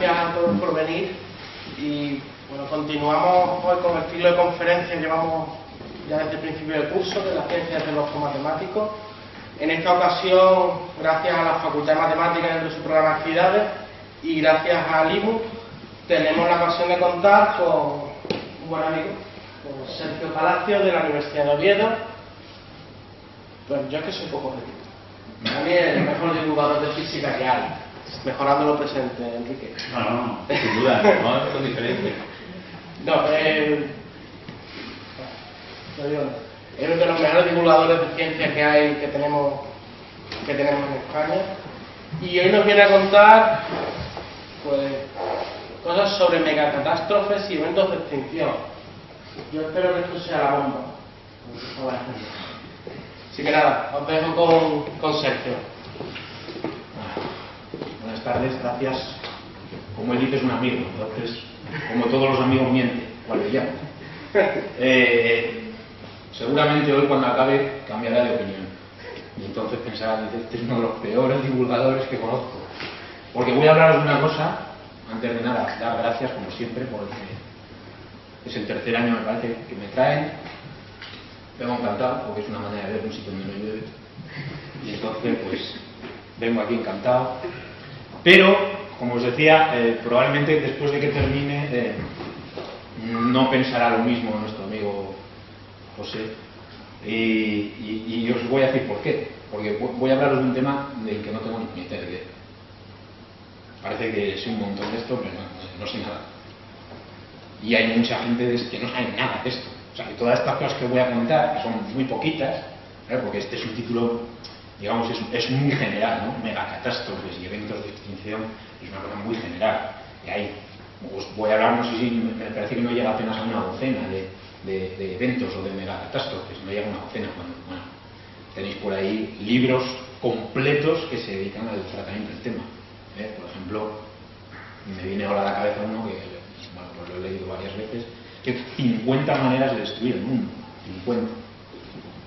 gracias a todos por venir. Y bueno, continuamos hoy con el ciclo de conferencias que llevamos ya desde el principio del curso de las ciencias de los matemáticos. En esta ocasión, gracias a la Facultad de Matemáticas dentro de su programa de actividades y gracias a Limu, tenemos la ocasión de contar con un buen amigo, con Sergio Palacio de la Universidad de Oviedo. Bueno, yo es que soy un poco repito. Para mí es el mejor divulgador de física que hay. Mejorando lo presente, Enrique. No, sin duda, no con diferencia. No, es uno de los mejores divulgadores de ciencia que hay, que tenemos en España. Y hoy nos viene a contar pues cosas sobre megacatástrofes y eventos de extinción. Yo espero que esto sea la bomba. Así que nada, os dejo con Sergio. Buenas tardes, gracias. Como él dice, es un amigo, entonces, como todos los amigos mienten, cual le llamo. Seguramente hoy cuando acabe cambiará de opinión. Y entonces pensará, este es uno de los peores divulgadores que conozco. Porque voy a hablaros de una cosa, antes de nada, dar gracias como siempre, porque es el tercer año me parece que me traen. Vengo encantado, porque es una manera de ver un sitio donde no llueve. Y entonces, pues, vengo aquí encantado. Pero, como os decía, probablemente después de que termine, no pensará lo mismo nuestro amigo José. Y os voy a decir por qué. Porque voy a hablaros de un tema del que no tengo ni puñetera idea. Parece que sé un montón de esto, pero no sé nada. Y hay mucha gente que no sabe nada de esto. O sea, que todas estas cosas que voy a contar, que son muy poquitas, porque este es un título, digamos, es muy general, ¿no? Megacatástrofes y eventos de extinción es una cosa muy general. Y ahí os voy a hablar, no sé si me parece que no llega apenas a una docena de eventos o de megacatástrofes, no llega a una docena. Bueno, tenéis por ahí libros completos que se dedican al tratamiento del tema. Por ejemplo, me viene ahora a la cabeza uno que, bueno, pues lo he leído varias veces, que 50 maneras de destruir el mundo. 50.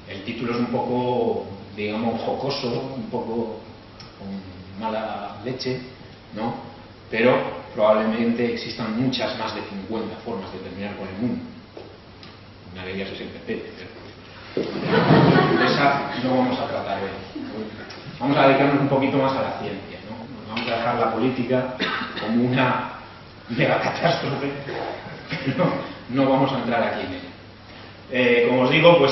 El título es un poco, digamos, jocoso, un poco con mala leche, ¿no? Pero probablemente existan muchas más de 50 formas de terminar con el mundo. Una de ellas es el PP, pero esa no vamos a tratar hoy. Vamos a dedicarnos un poquito más a la ciencia, ¿no? Vamos a dejar la política como una megacatástrofe. No vamos a entrar aquí en ella. Como os digo, pues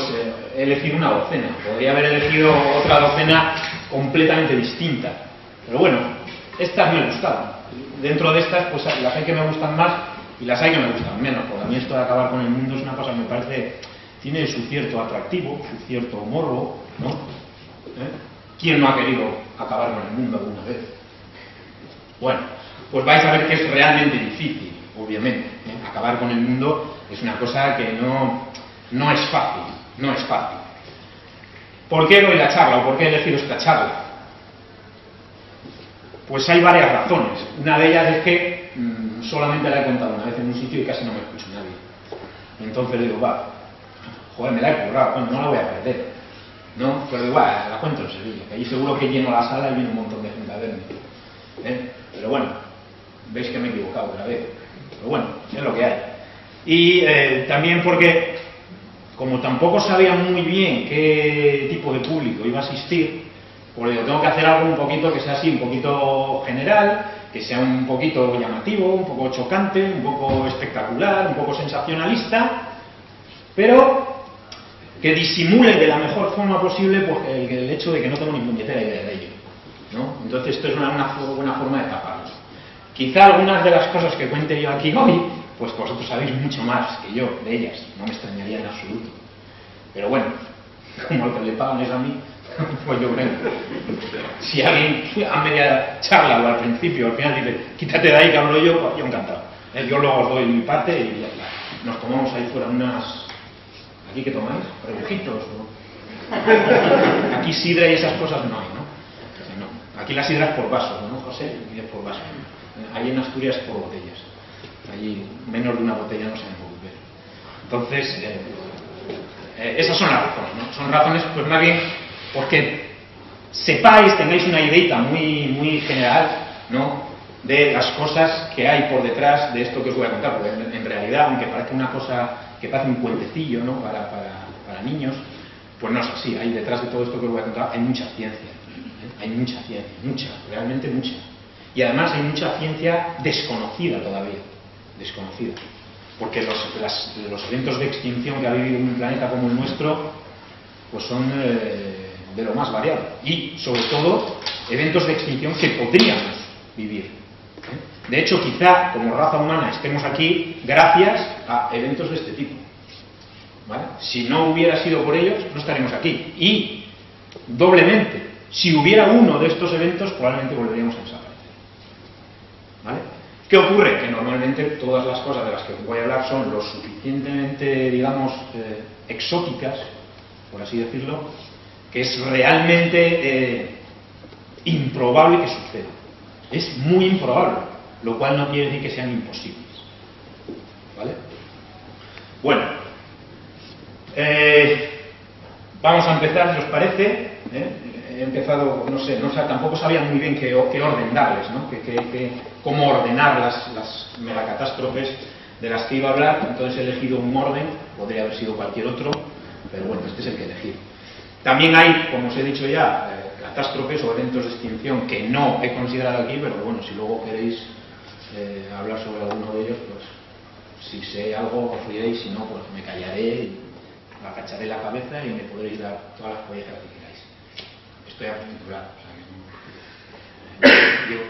he elegido una docena. Podría haber elegido otra docena completamente distinta. Pero bueno, estas me gustaban. Dentro de estas, pues las hay que me gustan más y las hay que me gustan menos. Porque a mí esto de acabar con el mundo es una cosa que me parece, tiene su cierto atractivo, su cierto morbo, ¿no? ¿Quién no ha querido acabar con el mundo alguna vez? Bueno, pues vais a ver que es realmente difícil, obviamente. Acabar con el mundo es una cosa que no es fácil, no es fácil. ¿Por qué doy la charla o por qué he elegido esta charla? Pues hay varias razones. Una de ellas es que solamente la he contado una vez en un sitio y casi no me escucha nadie. Y entonces digo, joder, me la he currado, bueno, no la voy a perder, ¿no? Pero igual, la cuento en Sevilla, que allí seguro que lleno la sala y viene un montón de gente a verme. Pero bueno, veis que me he equivocado otra vez. Pero bueno, es lo que hay. Y también porque, como tampoco sabía muy bien qué tipo de público iba a asistir, pues digo, tengo que hacer algo un poquito que sea así, un poquito general, que sea un poquito llamativo, un poco chocante, un poco espectacular, un poco sensacionalista, pero que disimule de la mejor forma posible pues, el hecho de que no tengo ni puñetera idea de ello, ¿no? Entonces esto es una buena forma de taparlo. Quizá algunas de las cosas que cuente yo aquí hoy, pues vosotros sabéis mucho más que yo de ellas, no me extrañaría en absoluto. Pero bueno, como lo que le pagan es a mí, pues yo creo. Si alguien a media charla o al principio, al final dice, quítate de ahí que hablo yo, pues yo encantado. Yo luego os doy mi parte y ya está. Nos tomamos ahí fuera unas... ¿Aquí qué tomáis? ¿Rebujitos? ¿No? Aquí sidra y esas cosas no hay, ¿no? No. Aquí la sidra es por vasos, ¿no, José? Y es por vasos. Allí en Asturias es por botellas. Allí menos de una botella no se puede beber. Entonces, esas son las razones, ¿no? Son razones, pues más bien, porque sepáis, tengáis una ideita muy general, ¿no? de las cosas que hay por detrás de esto que os voy a contar, porque en realidad, aunque parezca una cosa que parece un cuentecillo, ¿no?, para niños, pues no es así. Hay detrás de todo esto que os voy a contar, hay mucha ciencia, hay mucha ciencia, realmente mucha. Y además hay mucha ciencia desconocida todavía, desconocida. Porque los eventos de extinción que ha vivido un planeta como el nuestro, pues son de lo más variado. Y, sobre todo, eventos de extinción que podríamos vivir. De hecho, quizá, como raza humana, estemos aquí gracias a eventos de este tipo. ¿Vale? Si no hubiera sido por ellos, no estaríamos aquí. Y, doblemente, si hubiera uno de estos eventos, probablemente volveríamos a desaparecer. ¿Vale? ¿Qué ocurre? Que normalmente todas las cosas de las que voy a hablar son lo suficientemente, digamos, exóticas, por así decirlo, que es realmente improbable que suceda. Es muy improbable, lo cual no quiere decir que sean imposibles. ¿Vale? Bueno, vamos a empezar, si os parece. He empezado, no sé, tampoco sabía muy bien qué orden darles, ¿no? Cómo ordenar las megacatástrofes de las que iba a hablar. Entonces he elegido un orden, podría haber sido cualquier otro, pero bueno, este es el que he elegido. También hay, como os he dicho ya, catástrofes o eventos de extinción que no he considerado aquí, pero bueno, si luego queréis hablar sobre alguno de ellos, pues si sé algo os diréis, si no, pues me callaré y agacharé la cabeza y me podréis dar todas las collejas que queráis. Estoy aventurado, o sea,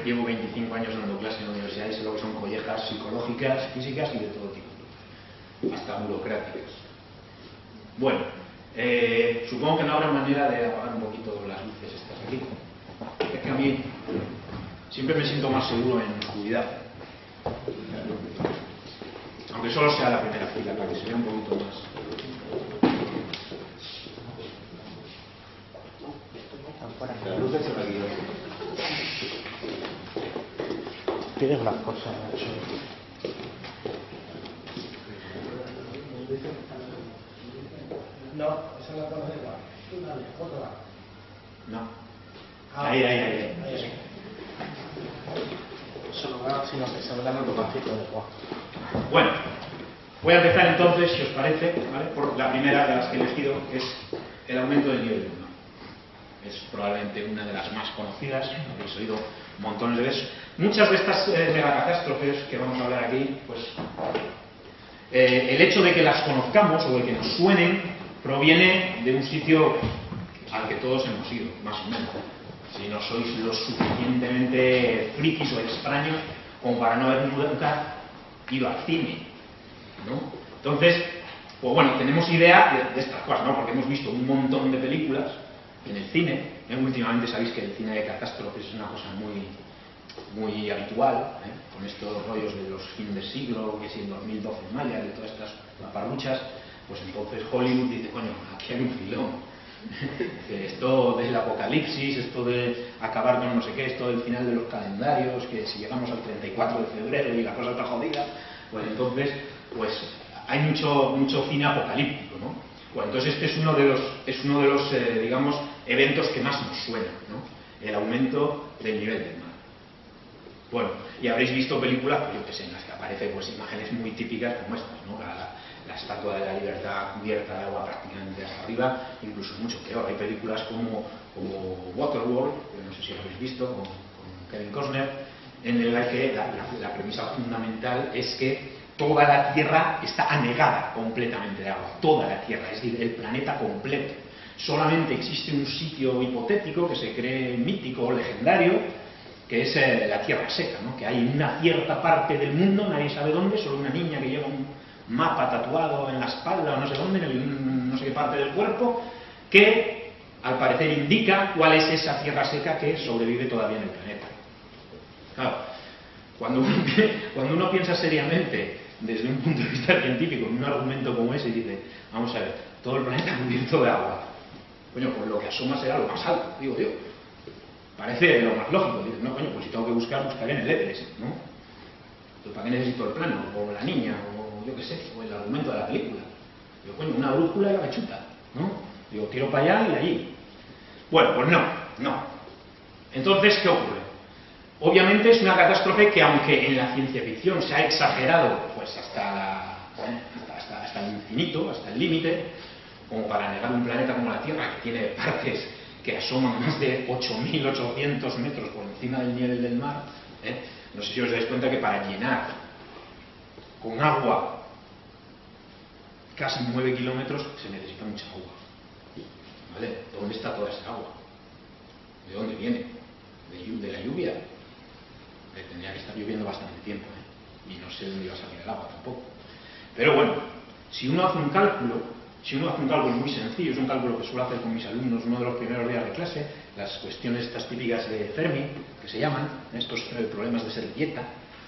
llevo 25 años dando clase en la universidad y sé lo que son collejas psicológicas, físicas y de todo tipo, hasta burocráticas. Bueno, supongo que no habrá manera de apagar un poquito las luces estas aquí. Es que a mí siempre me siento más seguro en oscuridad, aunque solo sea la primera fila, para que se vea un poquito más. Tienes unas cosas. No, esa es la cosa de igual. No. Ahí. Eso no va, sino que se ve dando un pasito de igual. Bueno, voy a empezar entonces, si os parece, ¿vale?, por la primera de las que he elegido, que es el aumento del nivel del mar. Es probablemente una de las más conocidas, habéis oído montones de veces. Muchas de estas megacatástrofes que vamos a hablar aquí, pues el hecho de que las conozcamos o de que nos suenen proviene de un sitio al que todos hemos ido, más o menos. Si no sois lo suficientemente frikis o extraños como para no haber nunca ido al cine, ¿no? Entonces, pues bueno, tenemos idea de estas cosas, ¿no? Porque hemos visto un montón de películas en el cine. Últimamente sabéis que el cine de catástrofes es una cosa muy habitual, con estos rollos de los fines de siglo, que si en 2012 en Maya, de todas estas paparruchas. Pues entonces Hollywood dice, coño, aquí hay un filón. Esto del apocalipsis, esto de acabar con no sé qué, esto del final de los calendarios, que si llegamos al 34 de febrero y la cosa está jodida, pues entonces pues hay mucho cine apocalíptico, ¿no? Bueno, entonces este es uno de los digamos, eventos que más nos suenan, ¿no? El aumento del nivel del mar. Bueno, y habréis visto películas, pues yo que sé, en las que aparecen pues imágenes muy típicas como estas, ¿no? La Estatua de la Libertad cubierta de agua prácticamente hasta arriba, incluso mucho peor. Hay películas como Waterworld, que no sé si lo habéis visto, con Kevin Costner, en la que la premisa fundamental es que toda la Tierra está anegada completamente de agua, toda la Tierra, es decir, el planeta completo. Solamente existe un sitio hipotético que se cree mítico o legendario, que es la Tierra seca, ¿no? Que hay una cierta parte del mundo, nadie sabe dónde, solo una niña que lleva un mapa tatuado en la espalda o no sé dónde, en no sé qué parte del cuerpo, que al parecer indica cuál es esa tierra seca que sobrevive todavía en el planeta. Claro, cuando uno piensa seriamente desde un punto de vista científico en un argumento como ese y dice, vamos a ver, todo el planeta cubierto de agua, coño, pues lo que asoma será lo más alto, digo yo. Parece lo más lógico. Dices, no, coño, pues si tengo que buscaré en el Everest, ¿no? Pues ¿para qué necesito el plano? O la niña, o yo qué sé, o el argumento de la película. Digo, coño, una brújula y la cachuta, ¿no? Digo, tiro para allá y allí. Bueno, pues no. Entonces, ¿qué ocurre? Obviamente es una catástrofe que, aunque en la ciencia ficción se ha exagerado pues hasta el infinito, hasta el límite, como para negar un planeta como la Tierra, que tiene partes que asoman más de 8.800 metros por encima del nivel del mar, no sé si os dais cuenta que para llenar con agua casi 9 kilómetros se necesita mucha agua. ¿Vale? ¿Dónde está toda esa agua? ¿De dónde viene? ¿De la lluvia? Tendría que estar lloviendo bastante tiempo, y no sé dónde iba a salir el agua tampoco. Pero bueno, si uno hace un cálculo muy sencillo, es un cálculo que suelo hacer con mis alumnos uno de los primeros días de clase, las cuestiones estas típicas de Fermi, que se llaman, estos problemas de servilleta,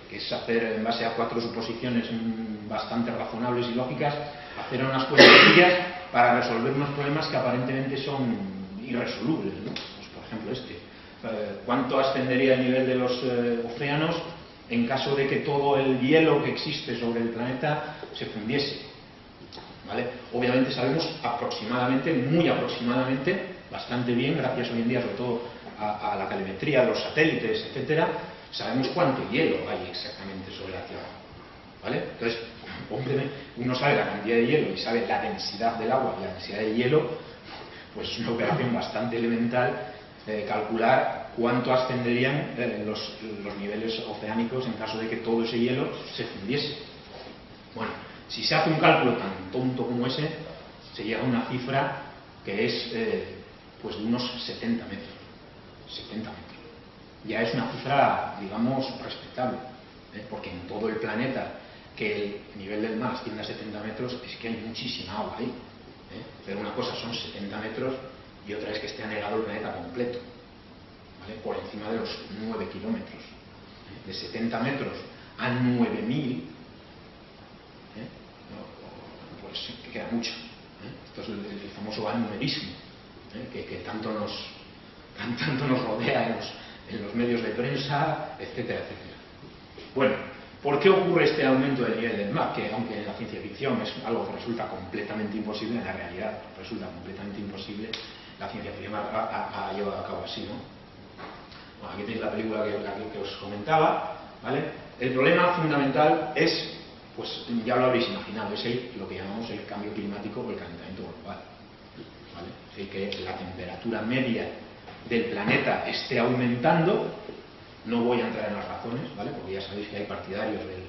que es hacer en base a 4 suposiciones bastante razonables y lógicas, hacer unas cuestiones para resolver unos problemas que aparentemente son irresolubles, ¿no? Pues, por ejemplo ¿cuánto ascendería el nivel de los océanos en caso de que todo el hielo que existe sobre el planeta se fundiese? ¿Vale? Obviamente sabemos aproximadamente, muy aproximadamente, bastante bien, gracias hoy en día sobre todo a la calimetría de los satélites, etcétera, sabemos cuánto hielo hay exactamente sobre la Tierra. ¿Vale? Entonces, uno sabe la cantidad de hielo y sabe la densidad del agua y la densidad del hielo, pues es una operación bastante elemental calcular cuánto ascenderían los niveles oceánicos en caso de que todo ese hielo se fundiese. Bueno, si se hace un cálculo tan tonto como ese, se llega a una cifra que es pues de unos 70 metros. 70 metros. Ya es una cifra, digamos, respetable, porque en todo el planeta que el nivel del mar ascienda a 70 metros es que hay muchísima agua ahí. Pero una cosa son 70 metros y otra es que esté anegado el planeta completo, ¿vale? Por encima de los 9 kilómetros. De 70 metros a 9.000, pues queda mucho. Esto es el famoso anumerismo, que tanto nos rodea en los medios de prensa, etcétera, etcétera. Bueno, ¿por qué ocurre este aumento del nivel del mar? Que aunque en la ciencia ficción es algo que resulta completamente imposible, en la realidad resulta completamente imposible, la ciencia ficción ha llevado a cabo así, ¿no? Bueno, aquí tenéis la película que os comentaba, ¿vale? El problema fundamental es, pues ya lo habréis imaginado, es lo que llamamos el cambio climático o el calentamiento global, ¿vale? Es decir, que la temperatura media del planeta esté aumentando. No voy a entrar en las razones, ¿vale? Porque ya sabéis que hay partidarios del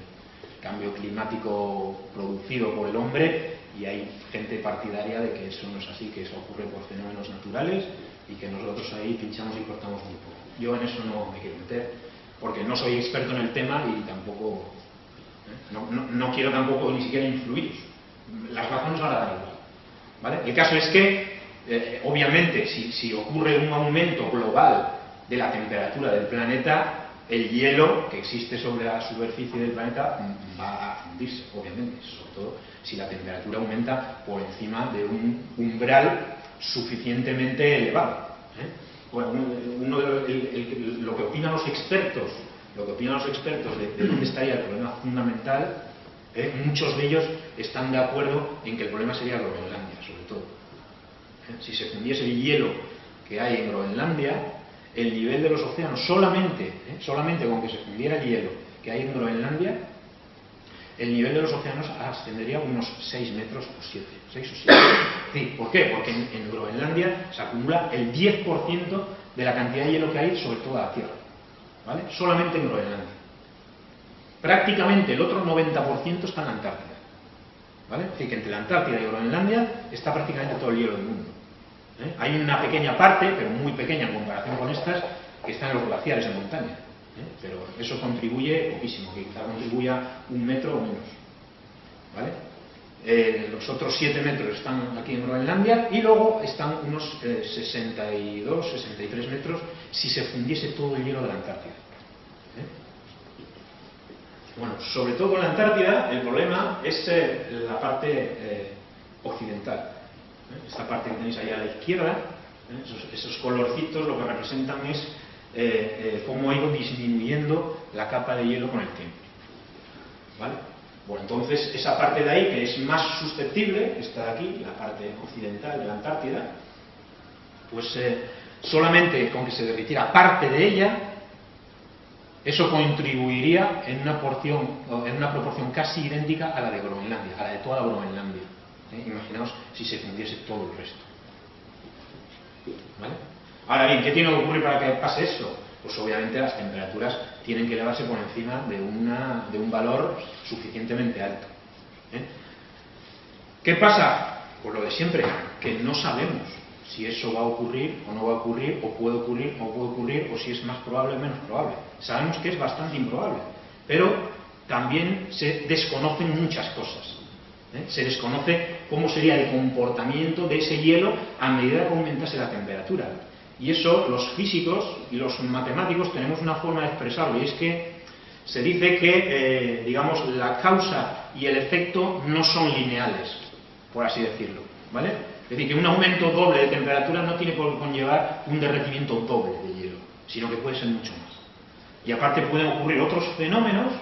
cambio climático producido por el hombre y hay gente partidaria de que eso no es así, que eso ocurre por fenómenos naturales y que nosotros ahí pinchamos y cortamos muy poco. Yo en eso no me quiero meter porque no soy experto en el tema y tampoco no quiero tampoco ni siquiera influir. Las razones ahora dan igual, ¿vale? El caso es que obviamente si ocurre un aumento global de la temperatura del planeta, el hielo que existe sobre la superficie del planeta va a fundirse, obviamente, sobre todo si la temperatura aumenta por encima de un umbral suficientemente elevado. Bueno, lo que opinan los expertos de dónde estaría el problema fundamental, muchos de ellos están de acuerdo en que el problema sería Groenlandia, sobre todo. Si se fundiese el hielo que hay en Groenlandia, el nivel de los océanos, solamente con que se fundiera el hielo que hay en Groenlandia, el nivel de los océanos ascendería unos 6 metros o 7, 6 o 7. Sí, ¿por qué? Porque en Groenlandia se acumula el 10% de la cantidad de hielo que hay sobre toda la Tierra, ¿vale? Solamente en Groenlandia. Prácticamente el otro 90% está en la Antártida, ¿vale? Es decir, que entre la Antártida y Groenlandia está prácticamente todo el hielo del mundo. Hay una pequeña parte, pero muy pequeña en comparación con estas, que están en los glaciares de montaña, pero eso contribuye poquísimo, que quizá contribuya 1 metro o menos, ¿vale? Los otros 7 metros están aquí en Groenlandia y luego están unos 62, 63 metros si se fundiese todo el hielo de la Antártida. Bueno, sobre todo en la Antártida el problema es la parte occidental. Esta parte que tenéis ahí a la izquierda, esos colorcitos lo que representan es cómo ha ido disminuyendo la capa de hielo con el tiempo, ¿vale? Bueno, entonces esa parte de ahí que es más susceptible, esta de aquí, la parte occidental de la Antártida, pues solamente con que se derritiera parte de ella, eso contribuiría en una proporción casi idéntica a la de Groenlandia, a la de toda Groenlandia. Imaginaos si se fundiese todo el resto. ¿Vale? Ahora bien, ¿qué tiene que ocurrir para que pase eso? Pues obviamente las temperaturas tienen que elevarse por encima de un valor suficientemente alto. ¿Qué pasa? Pues lo de siempre, que no sabemos si eso va a ocurrir o no va a ocurrir, o puede ocurrir o puede ocurrir, o si es más probable o menos probable. Sabemos que es bastante improbable, pero también se desconocen muchas cosas. Se desconoce cómo sería el comportamiento de ese hielo a medida que aumentase la temperatura. Y eso los físicos y los matemáticos tenemos una forma de expresarlo, y es que se dice que, digamos, la causa y el efecto no son lineales, por así decirlo, ¿vale? Es decir, que un aumento doble de temperatura no tiene por qué conllevar un derretimiento doble de hielo, sino que puede ser mucho más. Y aparte pueden ocurrir otros fenómenos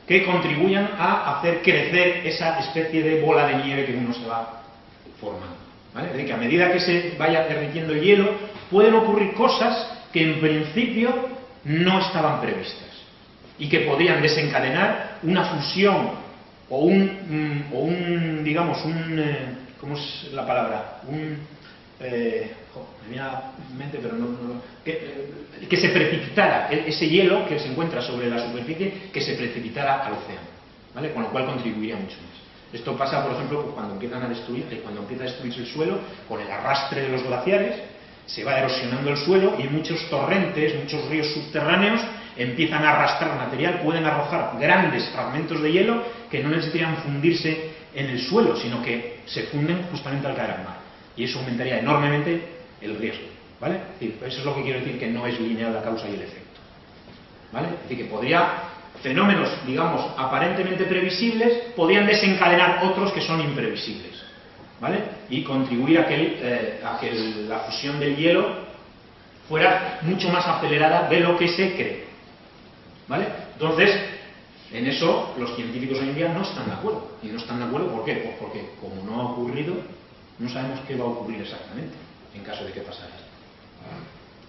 que contribuyan a hacer crecer esa especie de bola de nieve que uno se va formando, ¿vale? Es decir, que a medida que se vaya derritiendo el hielo, pueden ocurrir cosas que en principio no estaban previstas y que podrían desencadenar una fusión o ¿cómo es la palabra? Me viene a la mente, pero que se precipitara ese hielo que se encuentra sobre la superficie, que se precipitara al océano, ¿vale? Con lo cual contribuiría mucho más. Esto pasa, por ejemplo, cuando empieza a destruirse el suelo, con el arrastre de los glaciares, se va erosionando el suelo y muchos torrentes, muchos ríos subterráneos empiezan a arrastrar material, pueden arrojar grandes fragmentos de hielo que no necesitarían fundirse en el suelo, sino que se funden justamente al caer al mar. Y eso aumentaría enormemente el riesgo, ¿vale? Es decir, eso es lo que quiero decir, que no es lineal la causa y el efecto, ¿vale? Es decir, que fenómenos, digamos, aparentemente previsibles, podrían desencadenar otros que son imprevisibles, ¿vale? Y contribuir a que la fusión del hielo fuera mucho más acelerada de lo que se cree, ¿vale? Entonces, en eso los científicos hoy en día no están de acuerdo. ¿Y no están de acuerdo por qué? Pues porque como no ha ocurrido, no sabemos qué va a ocurrir exactamente en caso de que pasara esto,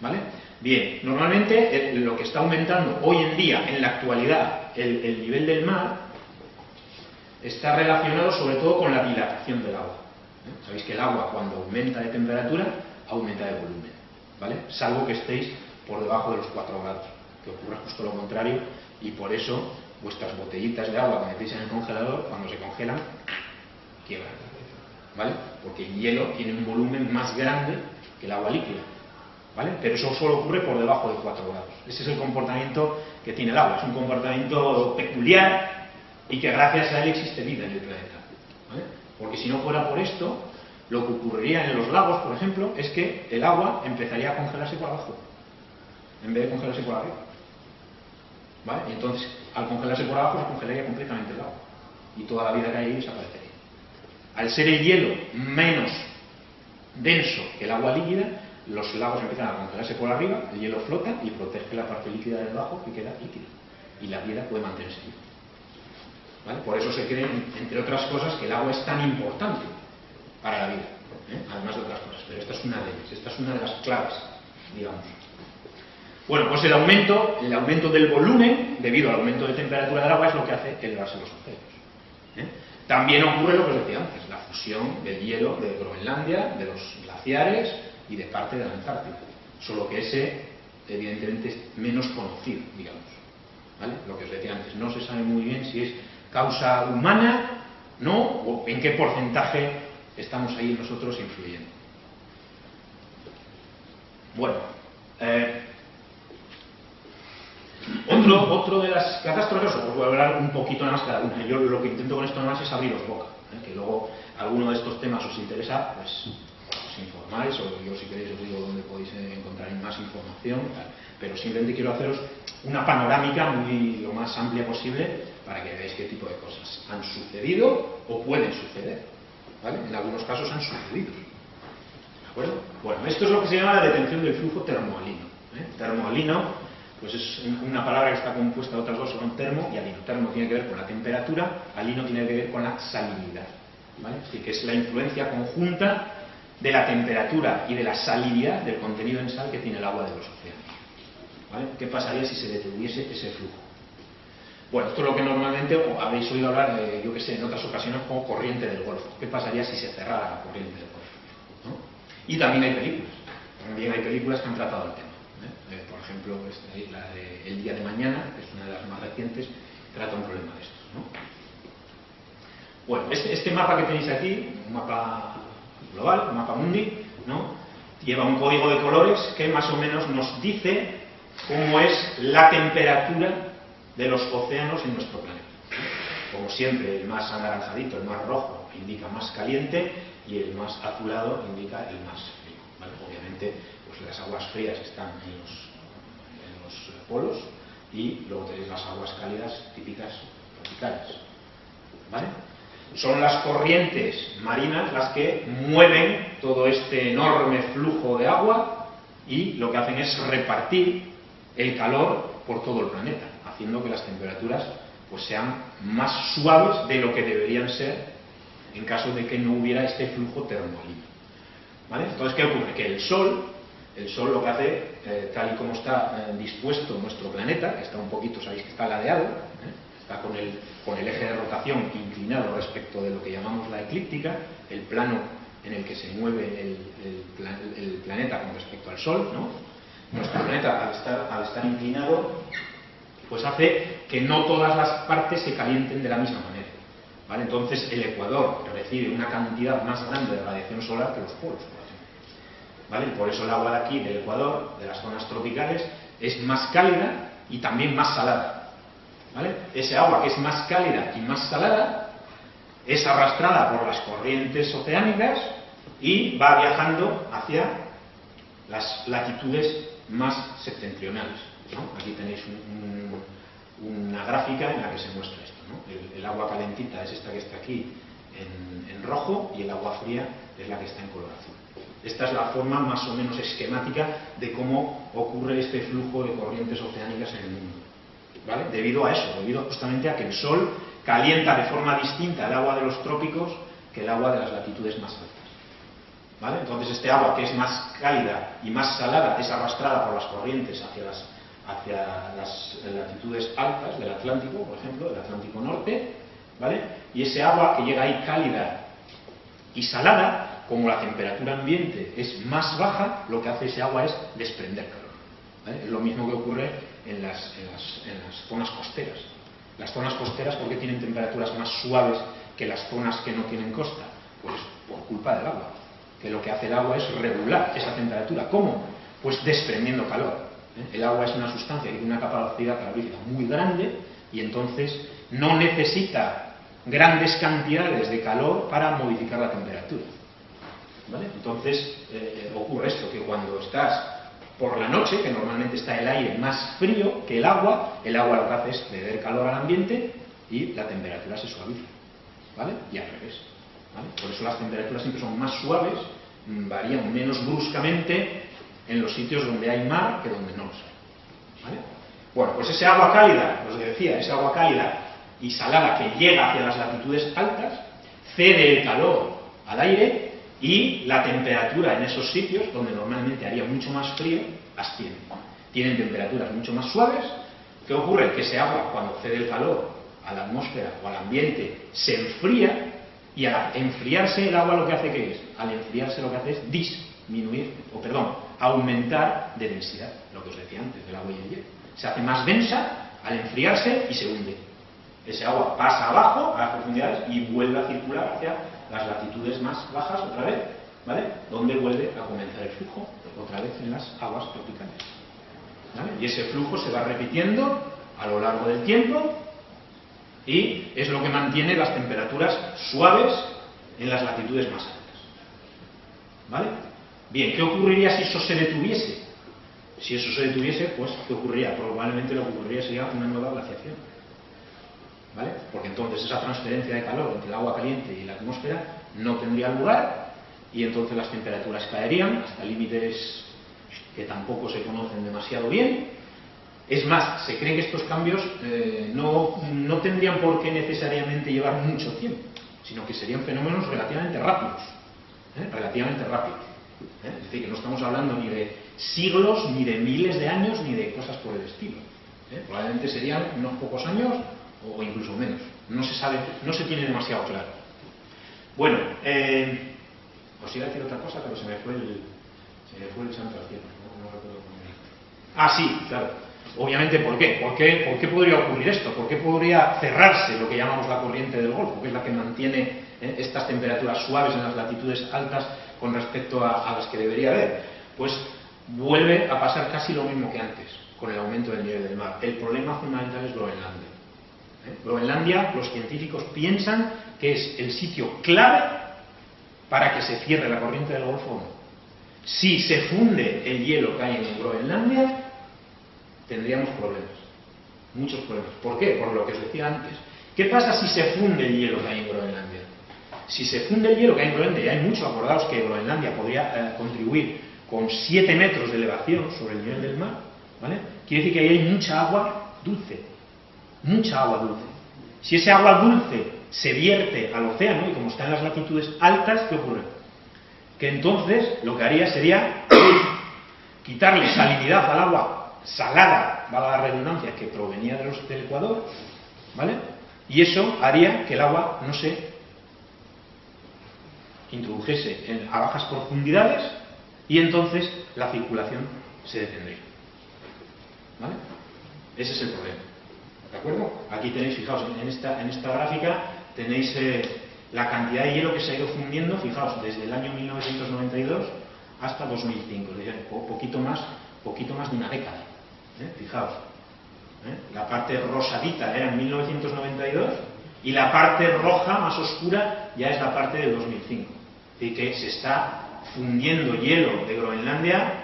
¿vale? Bien, normalmente lo que está aumentando hoy en día, en la actualidad, el nivel del mar, está relacionado sobre todo con la dilatación del agua. Sabéis que el agua, cuando aumenta de temperatura, aumenta de volumen, ¿vale? Salvo que estéis por debajo de los 4 grados, que ocurre justo lo contrario, y por eso vuestras botellitas de agua que metéis en el congelador, cuando se congelan, quiebran, ¿vale? Porque el hielo tiene un volumen más grande que el agua líquida, ¿vale? Pero eso solo ocurre por debajo de 4 grados. Ese es el comportamiento que tiene el agua. Es un comportamiento peculiar y que gracias a él existe vida en el planeta, ¿vale? Porque si no fuera por esto, lo que ocurriría en los lagos, por ejemplo, es que el agua empezaría a congelarse por abajo, en vez de congelarse por arriba, ¿vale? Y entonces, al congelarse por abajo, se congelaría completamente el agua y toda la vida que hay ahí desaparecería. Al ser el hielo menos denso que el agua líquida, los lagos empiezan a congelarse por arriba, el hielo flota y protege la parte líquida del bajo, que queda líquida, y la vida puede mantenerse viva, ¿vale? Por eso se cree, entre otras cosas, que el agua es tan importante para la vida, además de otras cosas, pero esta es una de ellas, esta es una de las claves, digamos. Bueno, pues el aumento del volumen, debido al aumento de temperatura del agua, es lo que hace elevarse los océanos. También ocurre lo que os decía antes, la fusión del hielo de Groenlandia, de los glaciares y de parte de la Antártida. Solo que ese, evidentemente, es menos conocido, digamos, ¿vale? Lo que os decía antes, no se sabe muy bien si es causa humana, ¿no? O en qué porcentaje estamos ahí nosotros influyendo. Bueno, otro de las catástrofes, os voy a hablar un poquito nada más cada una. Yo lo que intento con esto nada más es abriros boca, que luego alguno de estos temas os interesa, pues os informáis, o yo si queréis os digo dónde podéis encontrar más información, pero simplemente quiero haceros una panorámica lo más amplia posible para que veáis qué tipo de cosas han sucedido o pueden suceder, ¿vale? En algunos casos han sucedido, ¿de acuerdo? Bueno, esto es lo que se llama la detención del flujo termohalino. Termohalino, pues es una palabra que está compuesta de otras dos, son termo y halino. Termo tiene que ver con la temperatura, halino tiene que ver con la salinidad, ¿vale? Así que es la influencia conjunta de la temperatura y de la salinidad del contenido en sal que tiene el agua de los océanos, ¿vale? ¿Qué pasaría si se detuviese ese flujo? Bueno, esto es lo que normalmente habéis oído hablar, yo que sé, en otras ocasiones como corriente del Golfo. ¿Qué pasaría si se cerrara la corriente del Golfo? ¿No? Y también hay películas que han tratado el tema. Por ejemplo, la de El día de mañana, que es una de las más recientes, trata un problema de estos, ¿no? Bueno, este mapa que tenéis aquí, un mapa global, un mapa mundi, ¿no? Lleva un código de colores que más o menos nos dice cómo es la temperatura de los océanos en nuestro planeta. Como siempre, el más anaranjadito, el más rojo, indica más caliente, y el más azulado indica el más frío, ¿vale? Obviamente, pues las aguas frías están en los polos, y luego tenéis las aguas cálidas típicas tropicales, ¿vale? Son las corrientes marinas las que mueven todo este enorme flujo de agua y lo que hacen es repartir el calor por todo el planeta, haciendo que las temperaturas pues sean más suaves de lo que deberían ser en caso de que no hubiera este flujo termoalino, ¿vale? Entonces, ¿qué ocurre? Que el Sol lo que hace, tal y como está dispuesto nuestro planeta, que está un poquito, sabéis que está ladeado, está con el eje de rotación inclinado respecto de lo que llamamos la eclíptica, el plano en el que se mueve el planeta con respecto al Sol, ¿no? Nuestro planeta, al estar inclinado, pues hace que no todas las partes se calienten de la misma manera, ¿vale? Entonces el ecuador recibe una cantidad más grande de radiación solar que los polos, por ejemplo, ¿vale? Y por eso el agua de aquí, del ecuador, de las zonas tropicales, es más cálida y también más salada, ¿vale? Ese agua que es más cálida y más salada es arrastrada por las corrientes oceánicas y va viajando hacia las latitudes más septentrionales, ¿no? Aquí tenéis una gráfica en la que se muestra esto, ¿no? El agua calentita es esta que está aquí en rojo, y el agua fría es la que está en color azul. Esta es la forma más o menos esquemática de cómo ocurre este flujo de corrientes oceánicas en el mundo, ¿vale? Debido a eso, debido justamente a que el Sol calienta de forma distinta el agua de los trópicos que el agua de las latitudes más altas, ¿vale? Entonces este agua, que es más cálida y más salada, es arrastrada por las corrientes hacia las latitudes altas del Atlántico, por ejemplo, del Atlántico Norte, ¿vale? Y ese agua que llega ahí cálida y salada, como la temperatura ambiente es más baja, lo que hace ese agua es desprender calor, ¿vale? Es lo mismo que ocurre en las zonas costeras. Las zonas costeras, ¿por qué tienen temperaturas más suaves que las zonas que no tienen costa? Pues por culpa del agua, que lo que hace el agua es regular esa temperatura. ¿Cómo? Pues desprendiendo calor. El agua es una sustancia que tiene una capacidad calorífica muy grande y entonces no necesita grandes cantidades de calor para modificar la temperatura, ¿vale? Entonces ocurre esto, que cuando estás por la noche, que normalmente está el aire más frío que el agua lo que hace es ceder calor al ambiente y la temperatura se suaviza, ¿vale? Y al revés, ¿vale? Por eso las temperaturas siempre son más suaves, varían menos bruscamente en los sitios donde hay mar que donde no los hay, ¿vale? Bueno, pues ese agua cálida, os decía, esa agua cálida y salada que llega hacia las latitudes altas, cede el calor al aire y la temperatura en esos sitios, donde normalmente haría mucho más frío, asciende. Tienen temperaturas mucho más suaves. ¿Qué ocurre? Que ese agua, cuando cede el calor a la atmósfera o al ambiente, se enfría, y al enfriarse el agua lo que hace ¿qué es? Al enfriarse lo que hace es aumentar de densidad, lo que os decía antes del agua y el hielo. Se hace más densa al enfriarse y se hunde. Ese agua pasa abajo a las profundidades y vuelve a circular hacia las latitudes más bajas otra vez, ¿vale? Donde vuelve a comenzar el flujo otra vez en las aguas tropicales, ¿vale? Y ese flujo se va repitiendo a lo largo del tiempo y es lo que mantiene las temperaturas suaves en las latitudes más altas, ¿vale? Bien, ¿qué ocurriría si eso se detuviese? Si eso se detuviese, pues ¿qué ocurriría? Probablemente lo que ocurriría sería una nueva glaciación, ¿vale? Porque entonces esa transferencia de calor entre el agua caliente y la atmósfera no tendría lugar y entonces las temperaturas caerían hasta límites que tampoco se conocen demasiado bien. Es más, se cree que estos cambios no tendrían por qué necesariamente llevar mucho tiempo, sino que serían fenómenos relativamente rápidos, Es decir, que no estamos hablando ni de siglos, ni de miles de años, ni de cosas por el estilo. Probablemente serían unos pocos años o incluso menos. No se sabe, no se tiene demasiado claro. Bueno, os iba a decir otra cosa, pero se me fue el santo al cielo. No recuerdo cómo era. Ah, sí, claro. Obviamente, ¿por qué? ¿Por qué podría ocurrir esto? ¿Por qué podría cerrarse lo que llamamos la corriente del Golfo, que es la que mantiene estas temperaturas suaves en las latitudes altas con respecto a las que debería haber? Pues vuelve a pasar casi lo mismo que antes, con el aumento del nivel del mar. El problema fundamental es Groenlandia. Groenlandia, los científicos piensan que es el sitio clave para que se cierre la corriente del Golfo o no. Si se funde el hielo que hay en Groenlandia, tendríamos problemas, muchos problemas. ¿Por qué? Por lo que os decía antes. ¿Qué pasa si se funde el hielo que hay en Groenlandia? Si se funde el hielo que hay en Groenlandia, y hay mucho, acordaos que Groenlandia podría contribuir con 7 metros de elevación sobre el nivel del mar, ¿vale? Quiere decir que ahí hay mucha agua dulce, mucha agua dulce. Si ese agua dulce se vierte al océano, y como está en las latitudes altas, ¿qué ocurre? Que entonces lo que haría sería quitarle salinidad al agua salada, valga la redundancia, que provenía del Ecuador, ¿vale? Y eso haría que el agua no se introdujese a bajas profundidades y entonces la circulación se detendría, ¿vale? Ese es el problema, ¿de acuerdo? Aquí tenéis, fijaos, en esta gráfica tenéis la cantidad de hielo que se ha ido fundiendo, fijaos, desde el año 1992 hasta 2005, es decir, poquito más de una década. Fijaos, la parte rosadita era en 1992 y la parte roja más oscura ya es la parte del 2005. Es decir, que se está fundiendo hielo de Groenlandia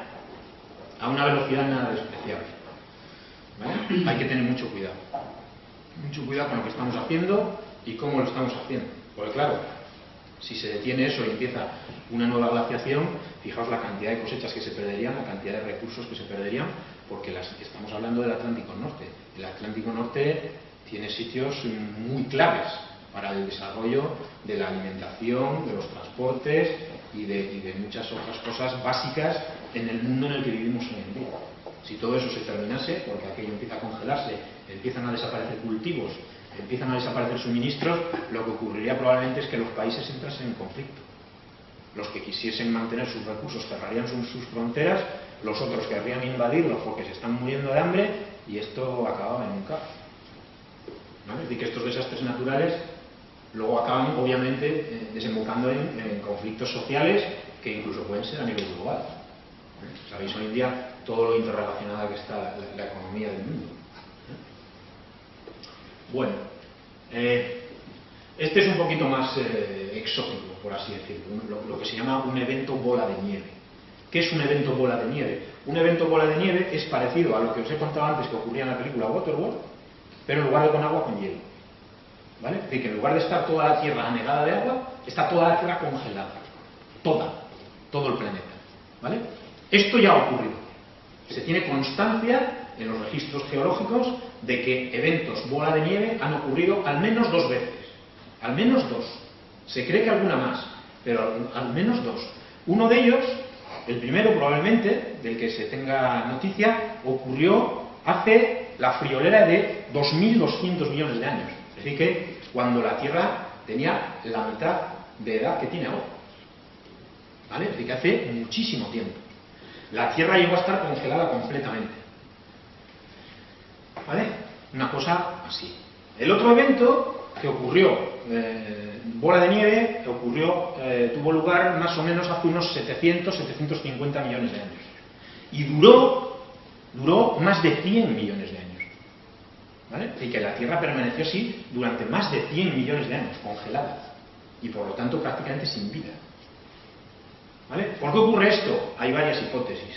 a una velocidad nada despreciable. ¿Vale? Hay que tener mucho cuidado con lo que estamos haciendo y cómo lo estamos haciendo. Porque claro, si se detiene eso y empieza una nueva glaciación, fijaos la cantidad de cosechas que se perderían, la cantidad de recursos que se perderían, porque estamos hablando del Atlántico Norte. El Atlántico Norte tiene sitios muy claves para el desarrollo de la alimentación, de los transportes y de muchas otras cosas básicas en el mundo en el que vivimos hoy en día. Si todo eso se terminase, porque aquello empieza a congelarse, empiezan a desaparecer cultivos, empiezan a desaparecer suministros, lo que ocurriría probablemente es que los países entrasen en conflicto. Los que quisiesen mantener sus recursos cerrarían sus fronteras, los otros querrían invadirlos porque se están muriendo de hambre y esto acababa en un caos. ¿Vale? Es decir, que estos desastres naturales luego acaban obviamente desembocando en conflictos sociales que incluso pueden ser a nivel global. Sabéis hoy en día todo lo interrelacionada que está la economía del mundo. Bueno, este es un poquito más exótico, por así decirlo, lo que se llama un evento bola de nieve. ¿Qué es un evento bola de nieve? Un evento bola de nieve es parecido a lo que os he contado antes que ocurría en la película Waterworld, pero en lugar de con agua, con hielo. ¿Vale? Es decir, que en lugar de estar toda la Tierra anegada de agua, está toda la Tierra congelada. Todo el planeta. ¿Vale? Esto ya ha ocurrido. Se tiene constancia en los registros geológicos de que eventos bola de nieve han ocurrido al menos 2 veces. Al menos 2. Se cree que alguna más, pero al menos 2. Uno de ellos, el primero probablemente, del que se tenga noticia, ocurrió hace la friolera de 2.200 millones de años. Es decir, que cuando la Tierra tenía la mitad de edad que tiene ahora. ¿Vale? Es decir, que hace muchísimo tiempo. La Tierra llegó a estar congelada completamente. ¿Vale? Una cosa así. El otro evento que ocurrió, bola de nieve, tuvo lugar más o menos hace unos 700-750 millones de años. Y duró más de 100 millones de años. ¿Vale? Es decir, que la Tierra permaneció así durante más de 100 millones de años, congelada. Y por lo tanto prácticamente sin vida. ¿Vale? ¿Por qué ocurre esto? Hay varias hipótesis,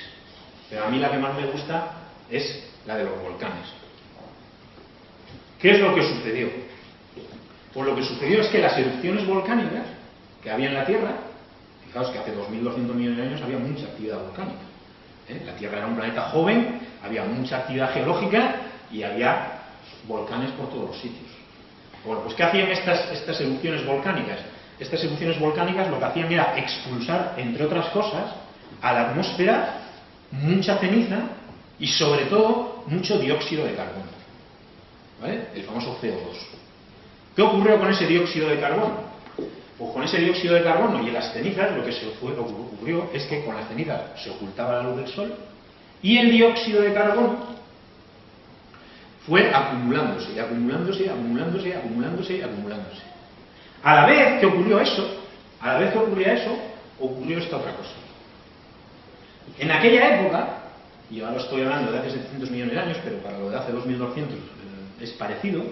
pero a mí la que más me gusta es la de los volcanes. ¿Qué es lo que sucedió? Pues lo que sucedió es que las erupciones volcánicas que había en la Tierra, fijaos que hace 2.200 millones de años había mucha actividad volcánica. La Tierra era un planeta joven, había mucha actividad geológica y había volcanes por todos los sitios. Bueno, pues ¿qué hacían estas erupciones volcánicas? Estas erupciones volcánicas lo que hacían era expulsar, entre otras cosas, a la atmósfera mucha ceniza y sobre todo mucho dióxido de carbono, ¿vale? El famoso CO2. ¿Qué ocurrió con ese dióxido de carbono? Pues con ese dióxido de carbono y en las cenizas lo que ocurrió es que con las cenizas se ocultaba la luz del sol y el dióxido de carbono fue acumulándose, y acumulándose, acumulándose, y acumulándose, y acumulándose. A la vez que ocurrió eso, ocurrió esta otra cosa. En aquella época, y ahora estoy hablando de hace 700 millones de años, pero para lo de hace 2200 es parecido,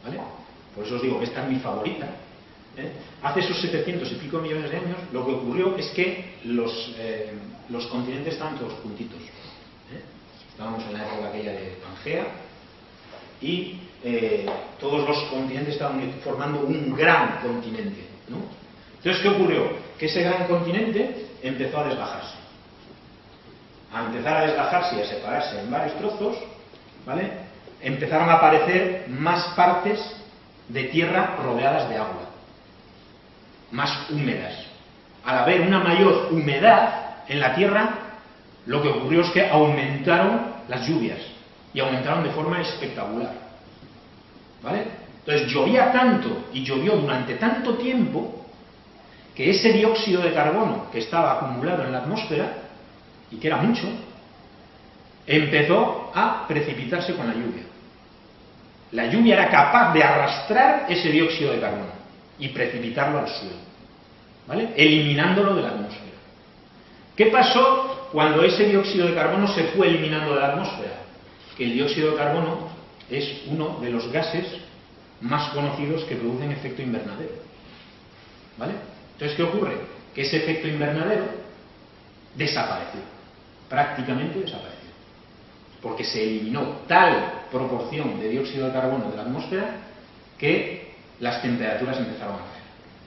¿vale? Por eso os digo que esta es mi favorita. Hace esos 700 y pico millones de años, lo que ocurrió es que los continentes estaban todos juntitos. Estábamos en la época aquella de Pangea, y todos los continentes estaban formando un gran continente, ¿no? Entonces, ¿qué ocurrió? Que ese gran continente empezó a desgajarse. A empezar a desgajarse y a separarse en varios trozos, ¿vale? Empezaron a aparecer más partes de tierra rodeadas de agua, más húmedas. Al haber una mayor humedad en la tierra, lo que ocurrió es que aumentaron las lluvias. Y aumentaron de forma espectacular, ¿vale? Entonces llovía tanto y llovió durante tanto tiempo que ese dióxido de carbono que estaba acumulado en la atmósfera, y que era mucho, empezó a precipitarse con la lluvia. La lluvia era capaz de arrastrar ese dióxido de carbono y precipitarlo al suelo, ¿vale? Eliminándolo de la atmósfera. ¿Qué pasó cuando ese dióxido de carbono se fue eliminando de la atmósfera? Que el dióxido de carbono es uno de los gases más conocidos que producen efecto invernadero, ¿vale? Entonces, ¿qué ocurre? Que ese efecto invernadero desapareció, prácticamente desapareció, porque se eliminó tal proporción de dióxido de carbono de la atmósfera que las temperaturas empezaron a caer.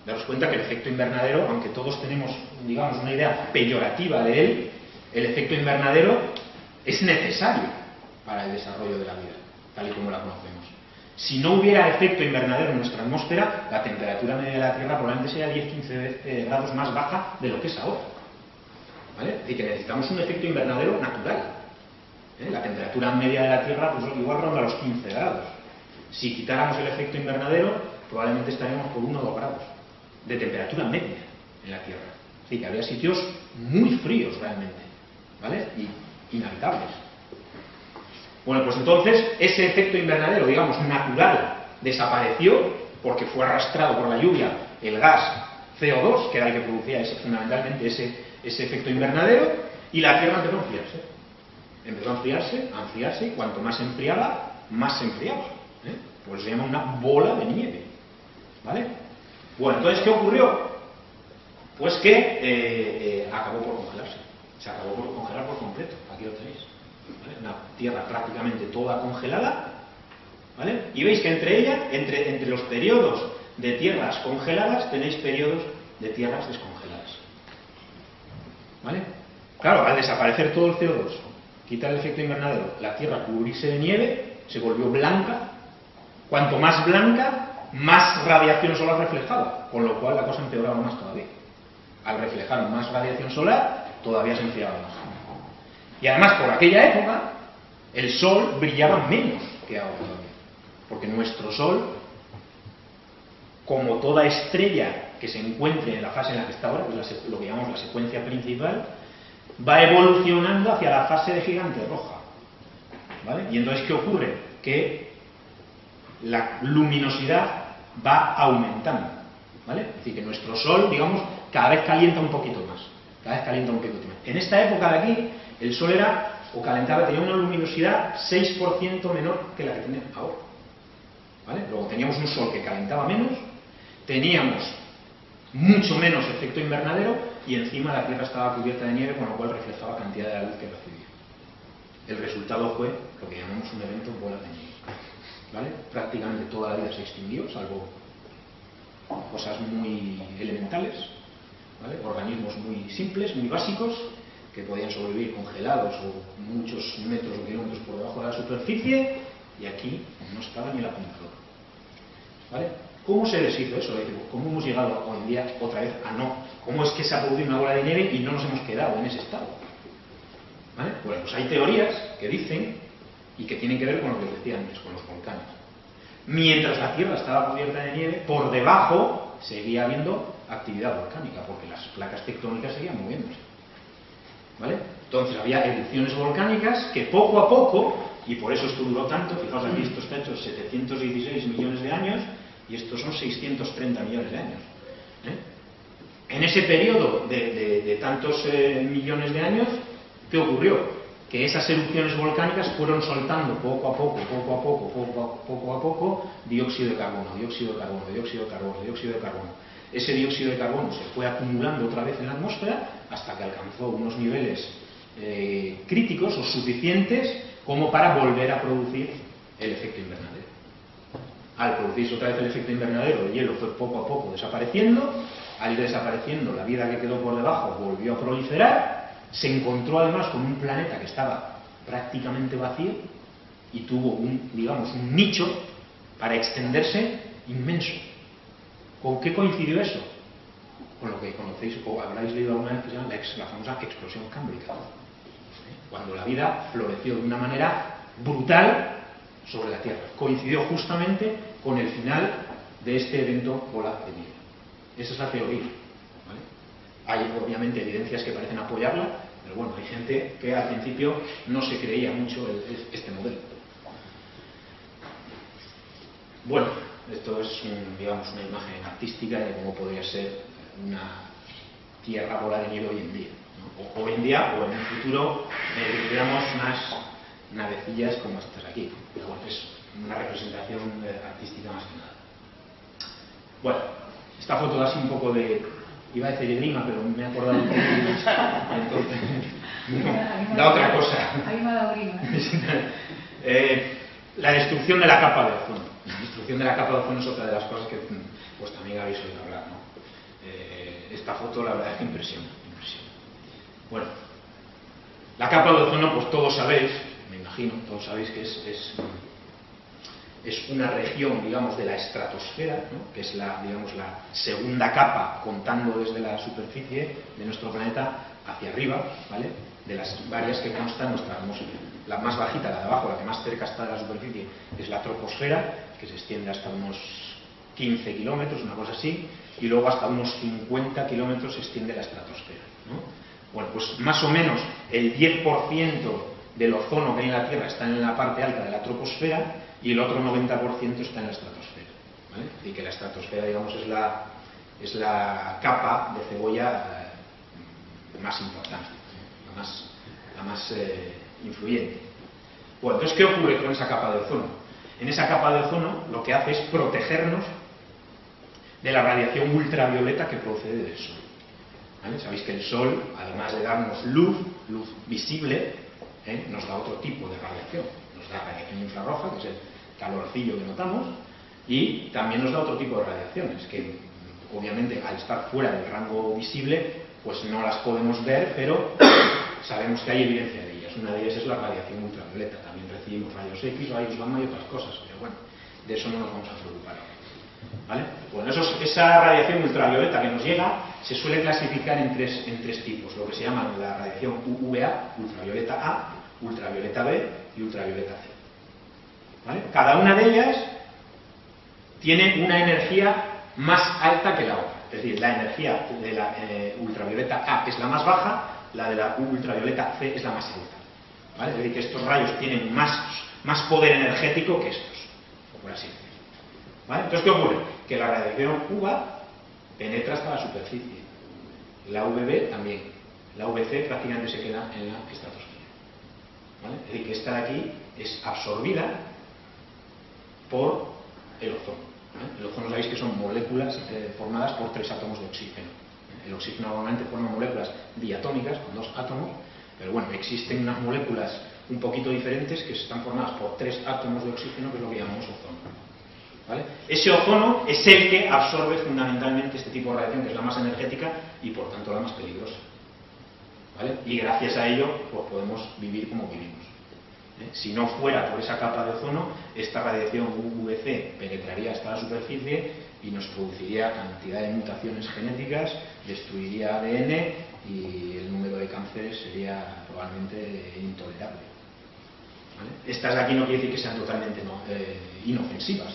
Daros cuenta que el efecto invernadero, aunque todos tenemos, digamos, una idea peyorativa de él, el efecto invernadero es necesario para el desarrollo de la vida, tal y como la conocemos. Si no hubiera efecto invernadero en nuestra atmósfera, la temperatura media de la Tierra probablemente sería 10-15 grados más baja de lo que es ahora, ¿vale? Es decir, que necesitamos un efecto invernadero natural. La temperatura media de la Tierra pues igual ronda los 15 grados. Si quitáramos el efecto invernadero, probablemente estaríamos por 1 o 2 grados de temperatura media en la Tierra. Es decir, que habría sitios muy fríos realmente, ¿vale? Y inhabitables. Bueno, pues entonces ese efecto invernadero, digamos, natural, desapareció porque fue arrastrado por la lluvia el gas CO2, que era el que producía fundamentalmente ese efecto invernadero, y la Tierra empezó a enfriarse. Empezó a enfriarse, y cuanto más se enfriaba, más se enfriaba. Pues se llama una bola de nieve, ¿vale? Bueno, entonces, ¿qué ocurrió? Pues que acabó por congelarse. Se acabó por congelar por completo. Aquí lo tenéis, ¿vale? Una Tierra prácticamente toda congelada, ¿vale? Y veis que entre ella, entre los periodos de tierras congeladas, tenéis periodos de tierras descongeladas, ¿vale? Claro, al desaparecer todo el CO2, quitar el efecto invernadero, la Tierra cubrirse de nieve, se volvió blanca. Cuanto más blanca, más radiación solar reflejaba, con lo cual la cosa empeoraba más todavía. Al reflejar más radiación solar, todavía se enfriaba más. Y además, por aquella época, el Sol brillaba menos que ahora todavía. Porque nuestro Sol, como toda estrella que se encuentre en la fase en la que está ahora, que es lo que llamamos la secuencia principal, va evolucionando hacia la fase de gigante roja, ¿vale? Y entonces, ¿qué ocurre? Que la luminosidad va aumentando, ¿vale? Es decir, que nuestro Sol, digamos, cada vez calienta un poquito más. En esta época de aquí, el Sol tenía una luminosidad 6% menor que la que tiene ahora, ¿vale? Luego teníamos un Sol que calentaba menos, teníamos mucho menos efecto invernadero y encima la Tierra estaba cubierta de nieve, con lo cual reflejaba cantidad de la luz que recibía. El resultado fue lo que llamamos un evento bola de nieve, ¿vale? Prácticamente toda la vida se extinguió, salvo cosas muy elementales, ¿vale? Organismos muy simples, muy básicos, que podían sobrevivir congelados o muchos metros o kilómetros por debajo de la superficie, y aquí no estaba ni la pintura, ¿vale? ¿Cómo se deshizo eso? ¿Cómo hemos llegado hoy en día otra vez a no? ¿Cómo es que se ha producido una bola de nieve y no nos hemos quedado en ese estado? ¿Vale? Bueno, pues hay teorías que dicen, y que tienen que ver con lo que os decía antes, con los volcanes. Mientras la Tierra estaba cubierta de nieve, por debajo seguía habiendo actividad volcánica, porque las placas tectónicas seguían moviéndose. ¿Vale? Entonces había erupciones volcánicas que poco a poco, y por eso esto duró tanto, fijaos aquí, esto está hecho 716 millones de años, y estos son 630 millones de años. En ese periodo de tantos millones de años, ¿qué ocurrió? Que esas erupciones volcánicas fueron soltando poco a poco, dióxido de carbono, dióxido de carbono, dióxido de carbono, dióxido de carbono. Ese dióxido de carbono se fue acumulando otra vez en la atmósfera hasta que alcanzó unos niveles críticos o suficientes como para volver a producir el efecto invernadero. Al producirse otra vez el efecto invernadero, el hielo fue poco a poco desapareciendo. Al ir desapareciendo, la vida que quedó por debajo volvió a proliferar. Se encontró además con un planeta que estaba prácticamente vacío y tuvo un nicho para extenderse inmenso. ¿Con qué coincidió eso? Con lo que conocéis o habréis leído alguna vez que se llama la famosa explosión cámbrica, cuando la vida floreció de una manera brutal sobre la Tierra. Coincidió justamente con el final de este evento bola de nieve. Esa es la teoría. ¿Vale? Hay obviamente evidencias que parecen apoyarla, pero bueno, hay gente que al principio no se creía mucho este modelo. Bueno, esto es una imagen artística de cómo podría ser una Tierra bola de nieve hoy en día, ¿no? Hoy en día o en el futuro tuviéramos unas navecillas como estas aquí, pero bueno, es una representación artística más que nada. Bueno, esta foto da así un poco de, iba a decir de grima, pero me he acordado un poco de, entonces, no, da otra cosa. Ahí me ha dado grima. La destrucción de la capa de ozono. La destrucción de la capa de ozono es otra de las cosas que pues también habéis oído hablar, ¿no? Esta foto la verdad es que impresiona. Bueno, la capa de ozono, pues todos sabéis, me imagino, todos sabéis que es una región, digamos, de la estratosfera, ¿no? Que es la segunda capa, contando desde la superficie de nuestro planeta hacia arriba, ¿vale? De las varias que constan nuestra atmósfera. La más bajita, la de abajo, la que más cerca está de la superficie, es la troposfera, que se extiende hasta unos 15 kilómetros, una cosa así, y luego hasta unos 50 kilómetros se extiende la estratosfera, ¿no? Bueno, pues más o menos el 10% del ozono que hay en la Tierra está en la parte alta de la troposfera y el otro 90% está en la estratosfera, ¿vale? Y que la estratosfera, digamos, es la capa de cebolla más importante, la más influyente. Bueno, entonces, ¿qué ocurre con esa capa de ozono? En esa capa de ozono lo que hace es protegernos de la radiación ultravioleta que procede del Sol. ¿Vale? Sabéis que el Sol, además de darnos luz visible, nos da otro tipo de radiación. Nos da radiación infrarroja, que es el calorcillo que notamos, y también nos da otro tipo de radiaciones, que obviamente al estar fuera del rango visible, pues no las podemos ver, pero sabemos que hay evidencia de ellas. Una de ellas es la radiación ultravioleta. También recibimos rayos X, rayos gamma y otras cosas, pero bueno, de eso no nos vamos a preocupar ahora. ¿Vale? Bueno, esa radiación ultravioleta que nos llega se suele clasificar en tres tipos, lo que se llama la radiación UVA, ultravioleta A, ultravioleta B y ultravioleta C. ¿Vale? Cada una de ellas tiene una energía más alta que la otra. Es decir, la energía de la ultravioleta A es la más baja, la de la ultravioleta C es la más alta. ¿Vale? Es decir, que estos rayos tienen más poder energético que estos, por así decirlo. ¿Vale? Entonces, ¿qué ocurre? Que la radiación UVA penetra hasta la superficie. La UVB también. La UVC prácticamente se queda en la estratosfera. ¿Vale? Es decir, que esta de aquí es absorbida por el ozono. ¿Vale? El ozono, sabéis que son moléculas formadas por 3 átomos de oxígeno. El oxígeno normalmente forma moléculas diatómicas con 2 átomos, pero bueno, existen unas moléculas un poquito diferentes que están formadas por 3 átomos de oxígeno, que es lo que llamamos ozono. ¿Vale? Ese ozono es el que absorbe fundamentalmente este tipo de radiación, que es la más energética y por tanto la más peligrosa. ¿Vale? Y gracias a ello pues podemos vivir como vivimos. Si no fuera por esa capa de ozono, esta radiación UVC penetraría hasta la superficie y nos produciría cantidad de mutaciones genéticas, destruiría ADN y el número de cánceres sería probablemente intolerable. ¿Vale? Estas de aquí no quiere decir que sean totalmente inofensivas,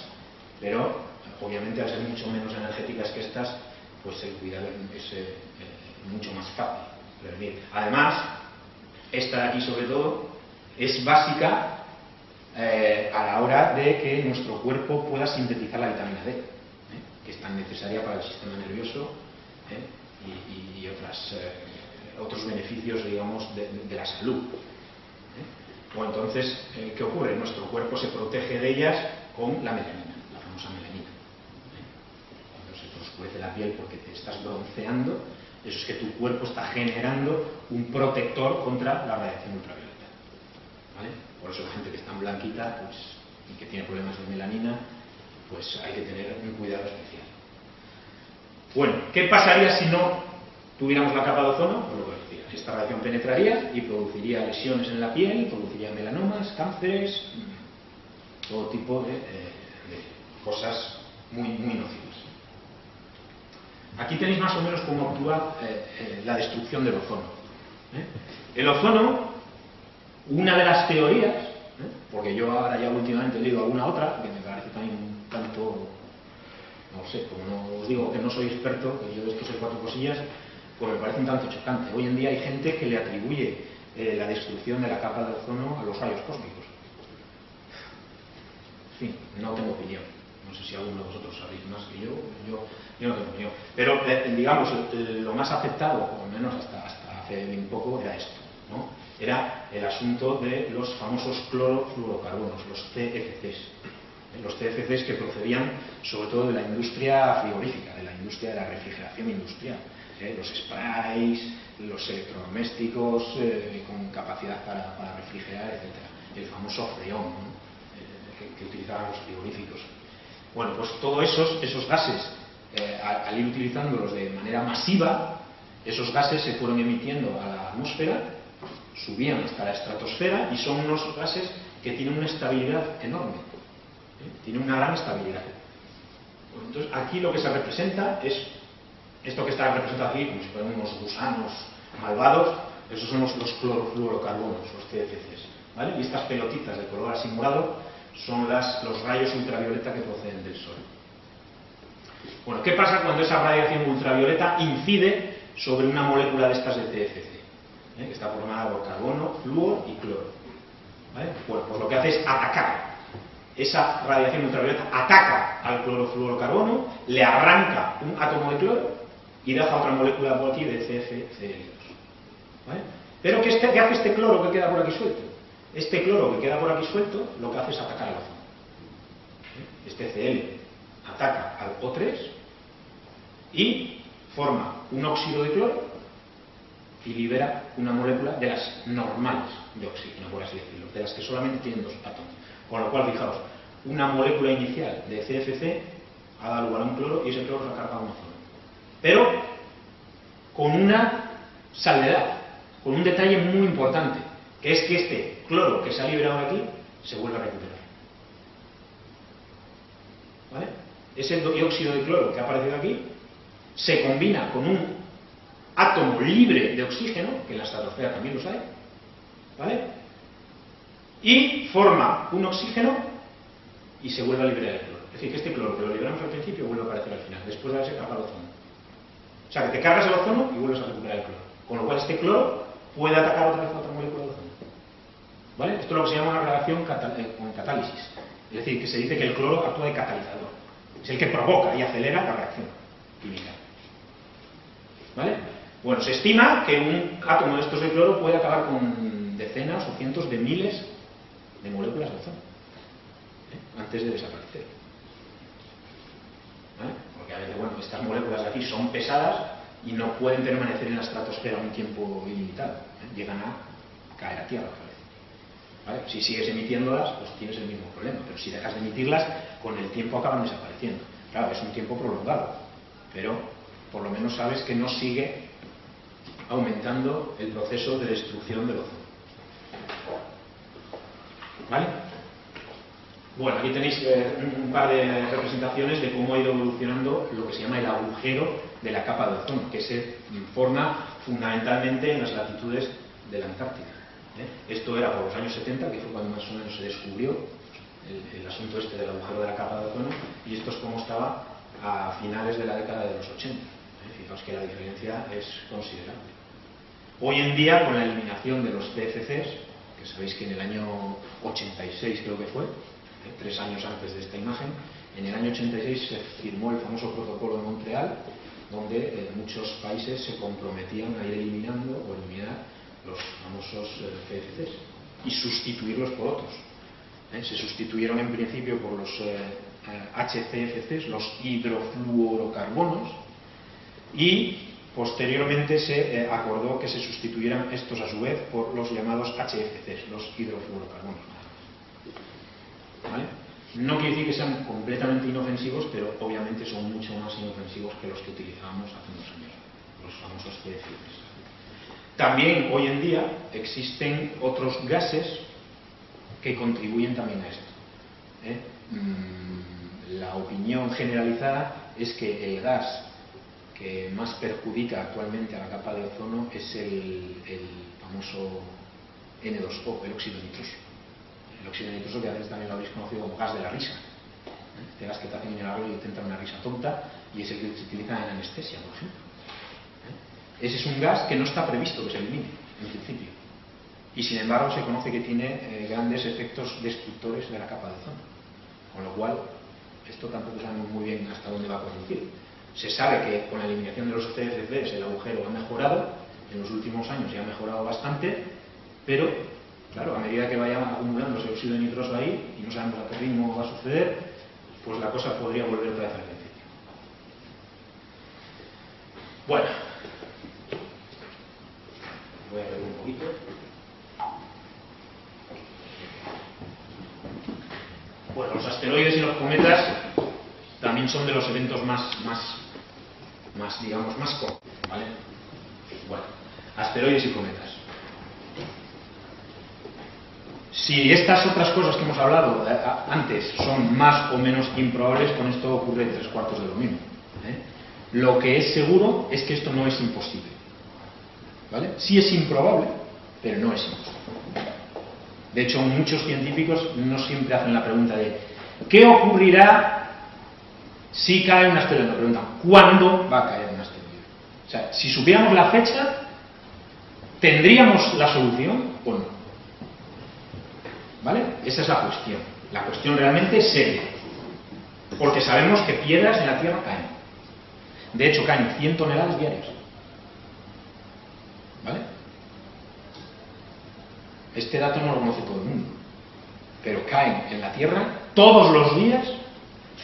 pero obviamente al ser mucho menos energéticas que estas, pues el cuidado es mucho más fácil prevenir. Además, esta de aquí sobre todo es básica a la hora de que nuestro cuerpo pueda sintetizar la vitamina D, que es tan necesaria para el sistema nervioso y otros beneficios, digamos, de la salud. O entonces, ¿qué ocurre? Nuestro cuerpo se protege de ellas con la melanina, la famosa melanina. Cuando se te oscurece la piel porque te estás bronceando, eso es que tu cuerpo está generando un protector contra la radiación ultravioleta. ¿Vale? Por eso la gente que es tan blanquita pues, y que tiene problemas de melanina, pues hay que tener un cuidado especial. Bueno, ¿qué pasaría si no tuviéramos la capa de ozono? Pues lo que decía, esta radiación penetraría y produciría lesiones en la piel, produciría melanomas, cánceres, todo tipo de cosas muy nocivas. Aquí tenéis más o menos cómo actúa la destrucción del ozono. El ozono, una de las teorías, porque yo ahora ya últimamente he leído alguna otra, que me parece también un tanto, no sé, como no os digo que no soy experto, que yo de esto sé 4 cosillas, pues me parece un tanto chocante. Hoy en día hay gente que le atribuye la destrucción de la capa de ozono a los rayos cósmicos. En fin, no tengo opinión. No sé si alguno de vosotros sabéis más que yo no tengo opinión. Pero, digamos, lo más aceptado, por lo menos hasta hace bien poco, era esto, ¿no? Era el asunto de los famosos clorofluorocarbonos, los CFCs. Los CFCs que procedían sobre todo de la industria frigorífica, de la industria de la refrigeración industrial. Los sprays, los electrodomésticos con capacidad para refrigerar, etc. El famoso freón, ¿no? que utilizaban los frigoríficos. Bueno, pues todos esos gases, al ir utilizándolos de manera masiva, esos gases se fueron emitiendo a la atmósfera, subían hasta la estratosfera y son unos gases que tienen una estabilidad enorme. Tienen una gran estabilidad. Bueno, entonces, aquí lo que se representa es esto que está representado aquí, como si fueran unos gusanos malvados. Esos son los clorofluorocarbonos, los CFCs, ¿vale? Y estas pelotitas de color así morado son los rayos ultravioleta que proceden del Sol. Bueno, ¿qué pasa cuando esa radiación ultravioleta incide sobre una molécula de estas de CFC? Que está formada por carbono, flúor y cloro. ¿Vale? Bueno, pues lo que hace es atacar. Esa radiación ultravioleta ataca al clorofluorocarbono, le arranca un átomo de cloro y deja otra molécula por aquí de CFC2. ¿Vale? Pero ¿qué hace este cloro que queda por aquí suelto? Este cloro que queda por aquí suelto lo que hace es atacar al ozono. Este Cl ataca al O3 y forma un óxido de cloro y libera una molécula de las normales de oxígeno, por así decirlo, de las que solamente tienen 2 átomos. Con lo cual, fijaos, una molécula inicial de CFC ha dado lugar a un cloro y ese cloro se ha cargado un ozono. Pero con una salvedad, con un detalle muy importante, que es que este cloro que se ha liberado de aquí se vuelve a recuperar. ¿Vale? Ese dióxido de cloro que ha aparecido aquí se combina con un átomo libre de oxígeno, que en la estratosfera también los hay, ¿vale? Y forma un oxígeno y se vuelve a liberar el cloro. Es decir, que este cloro que lo liberamos al principio vuelve a aparecer al final, después de haberse cargado el ozono. O sea, que te cargas el ozono y vuelves a recuperar el cloro. Con lo cual este cloro puede atacar otra vez a otra molécula de ozono. ¿Vale? Esto es lo que se llama una reacción con catálisis. Es decir, que se dice que el cloro actúa de catalizador. Es el que provoca y acelera la reacción química. ¿Vale? Bueno, se estima que un átomo de estos de cloro puede acabar con decenas o cientos de miles de moléculas de ozono antes de desaparecer. ¿Vale? Porque a veces, bueno, estas moléculas de aquí son pesadas y no pueden permanecer en la estratosfera un tiempo ilimitado. Llegan a caer a tierra otra vez. ¿Vale? Si sigues emitiéndolas, pues tienes el mismo problema, pero si dejas de emitirlas, con el tiempo acaban desapareciendo. Claro, es un tiempo prolongado, pero por lo menos sabes que no sigue aumentando el proceso de destrucción del ozono. ¿Vale? Bueno, aquí tenéis un par de representaciones de cómo ha ido evolucionando lo que se llama el agujero de la capa de ozono, que se forma fundamentalmente en las latitudes de la Antártida. Esto era por los años 70, que fue cuando más o menos se descubrió el asunto este del agujero de la capa de ozono, y esto es como estaba a finales de la década de los 80. Fijaos que la diferencia es considerable. Hoy en día, con la eliminación de los CFCs, que sabéis que en el año 86 creo que fue, 3 años antes de esta imagen, en el año 86 se firmó el famoso protocolo de Montreal, donde muchos países se comprometían a ir eliminando o eliminar los famosos CFCs y sustituirlos por otros. Se sustituyeron en principio por los HCFCs, los hidrofluorocarbonos, y posteriormente se acordó que se sustituyeran estos a su vez por los llamados HFCs, los hidrofluorocarbonos. ¿Vale? No quiere decir que sean completamente inofensivos, pero obviamente son mucho más inofensivos que los que utilizábamos hace unos años, los famosos CFCs. También hoy en día existen otros gases que contribuyen también a esto. La opinión generalizada es que el gas que más perjudica actualmente a la capa de ozono es el famoso N2O, el óxido nitroso. El óxido nitroso, que a veces también lo habéis conocido como gas de la risa. Este gas que te hace minerarlo y te entra una risa tonta, y es el que se utiliza en anestesia, por ejemplo. Ese es un gas que no está previsto que se elimine, en principio. Y sin embargo se conoce que tiene grandes efectos destructores de la capa de ozono. Con lo cual, esto tampoco sabemos muy bien hasta dónde va a conducir. Se sabe que con la eliminación de los CFCs el agujero ha mejorado, en los últimos años ya ha mejorado bastante, pero claro, a medida que vaya acumulándose óxido nitroso ahí, y no sabemos a qué ritmo va a suceder, pues la cosa podría volver otra vez al principio. Bueno, voy a ver un poquito. Bueno, los asteroides y los cometas también son de los eventos más digamos, más cortos, ¿vale? Bueno, asteroides y cometas. Si estas otras cosas que hemos hablado antes son más o menos improbables, con esto ocurre 3/4 de lo mismo. Lo que es seguro es que esto no es imposible. ¿Vale? Sí es improbable, pero no es imposible. De hecho, muchos científicos no siempre hacen la pregunta de ¿qué ocurrirá si cae un asteroide? Nos preguntan ¿cuándo va a caer un asteroide? O sea, si supiéramos la fecha, ¿tendríamos la solución o no? ¿Vale? Esa es la cuestión. La cuestión realmente es seria. Porque sabemos que piedras en la Tierra caen. De hecho, caen 100 toneladas diarias. ¿Vale? Este dato no lo conoce todo el mundo. Pero caen en la Tierra todos los días